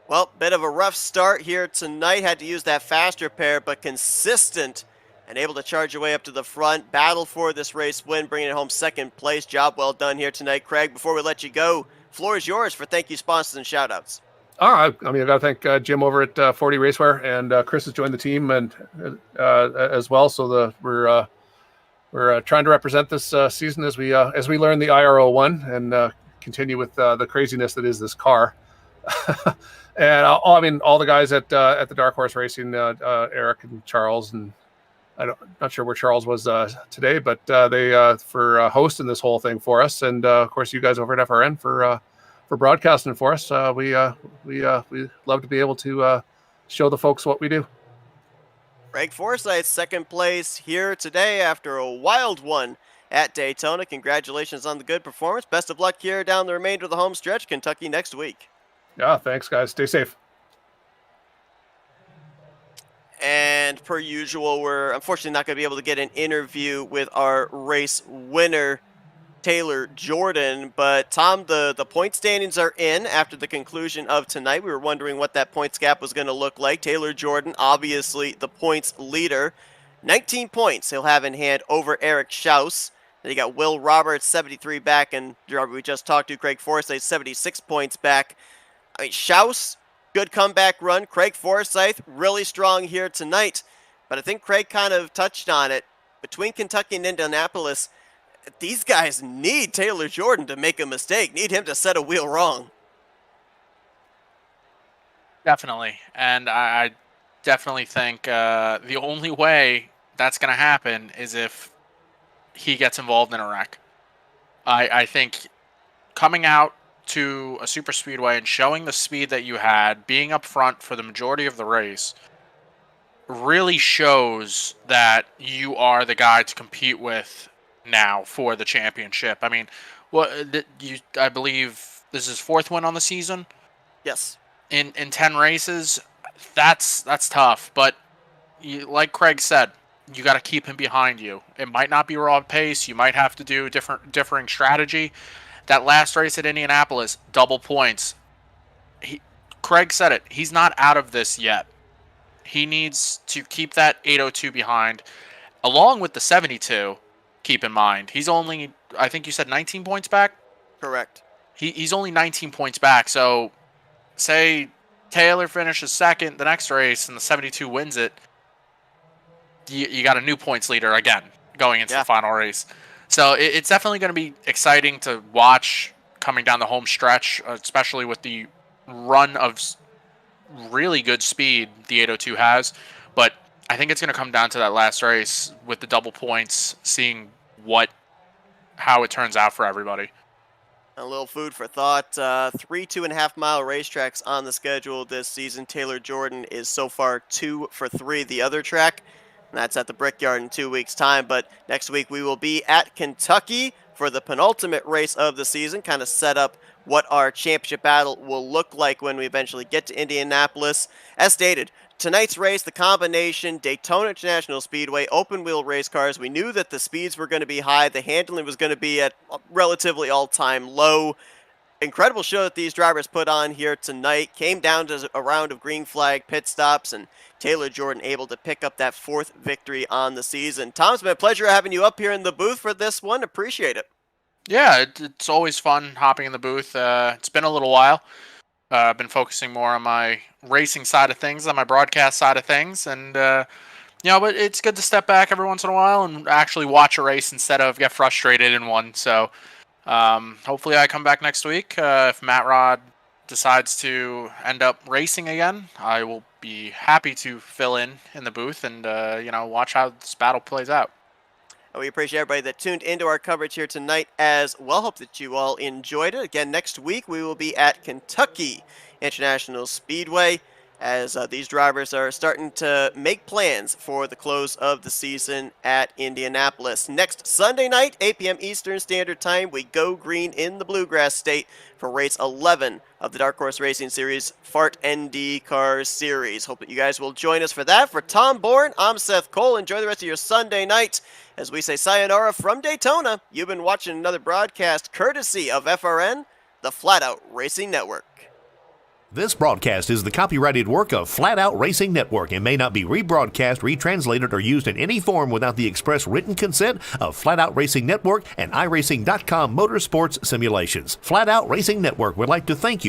Well, bit of a rough start here tonight. Had to use that faster pair, but consistent and able to charge your way up to the front. Battle for this race win, bringing it home second place. Job well done here tonight. Craig, before we let you go, floor is yours for thank you sponsors and shout-outs. I got to thank Jim over at 40 Racewear, and Chris has joined the team and as well. So we're trying to represent this season as we learn the IRO one and continue with the craziness that is this car. And all the guys at the Dark Horse Racing, Eric and Charles, and not sure where Charles was today, but they for hosting this whole thing for us, and of course you guys over at FRN for broadcasting for us. We love to be able to show the folks what we do. Craig Forsyth, second place here today after a wild one at Daytona. Congratulations on the good performance. Best of luck here down the remainder of the home stretch. Kentucky next week. Yeah, thanks, guys. Stay safe. And per usual, we're unfortunately not going to be able to get an interview with our race winner, Taylor Jordan. But Tom, the point standings are in after the conclusion of tonight. We were wondering what that points gap was going to look like. Taylor Jordan, obviously the points leader. 19 points he'll have in hand over Eric Schaus. Then you got Will Roberts, 73 back, and we just talked to Craig Forsyth, 76 points back. I mean, Schaus, good comeback run. Craig Forsyth, really strong here tonight. But I think Craig kind of touched on it. Between Kentucky and Indianapolis, these guys need Taylor Jordan to make a mistake, need him to set a wheel wrong. Definitely. And I definitely think the only way that's going to happen is if he gets involved in a wreck. I think coming out to a super speedway and showing the speed that you had, being up front for the majority of the race, really shows that you are the guy to compete with now for the championship. I mean, I believe this is 4th win on the season. Yes. In 10 races, that's tough. But like Craig said, you got to keep him behind you. It might not be raw pace. You might have to do differing strategy. That last race at Indianapolis, double points. Craig said it. He's not out of this yet. He needs to keep that 802 behind, along with the 72. Keep in mind, he's only, I think you said 19 points back? Correct. He's only 19 points back. So, say Taylor finishes second the next race and the 72 wins it, you got a new points leader again going into the final race. So it's definitely going to be exciting to watch coming down the home stretch, especially with the run of really good speed the 802 has. But I think it's going to come down to that last race with the double points, seeing how it turns out for everybody. A little food for thought. 3 2.5-mile racetracks on the schedule this season. Taylor Jordan is so far 2 for 3 the other track. And that's at the Brickyard in 2 weeks' time. But next week we will be at Kentucky for the penultimate race of the season. Kind of set up what our championship battle will look like when we eventually get to Indianapolis. As stated, tonight's race, the combination Daytona International Speedway, open wheel race cars. We knew that the speeds were going to be high. The handling was going to be at relatively all-time low. Incredible show that these drivers put on here tonight. Came down to a round of green flag pit stops, and Taylor Jordan able to pick up that 4th victory on the season. Tom, it's been a pleasure having you up here in the booth for this one. Appreciate it. Yeah, it's always fun hopping in the booth. It's been a little while. I've been focusing more on my racing side of things, on my broadcast side of things, and but it's good to step back every once in a while and actually watch a race instead of get frustrated in one. So hopefully I come back next week. If Matt Rod decides to end up racing again, I will be happy to fill in the booth and watch how this battle plays out. We appreciate everybody that tuned into our coverage here tonight as well. Hope that you all enjoyed it. Again, next week we will be at Kentucky International Speedway as these drivers are starting to make plans for the close of the season at Indianapolis. Next Sunday night, 8 p.m. Eastern Standard Time, we go green in the Bluegrass State for race 11 of the Dark Horse Racing Series Fart NDCar Series. Hope that you guys will join us for that. For Tom Bourne, I'm Seth Cole. Enjoy the rest of your Sunday night. As we say sayonara from Daytona, you've been watching another broadcast courtesy of FRN, the Flat Out Racing Network. This broadcast is the copyrighted work of Flat Out Racing Network and may not be rebroadcast, retranslated, or used in any form without the express written consent of Flat Out Racing Network and iRacing.com Motorsports Simulations. Flat Out Racing Network would like to thank you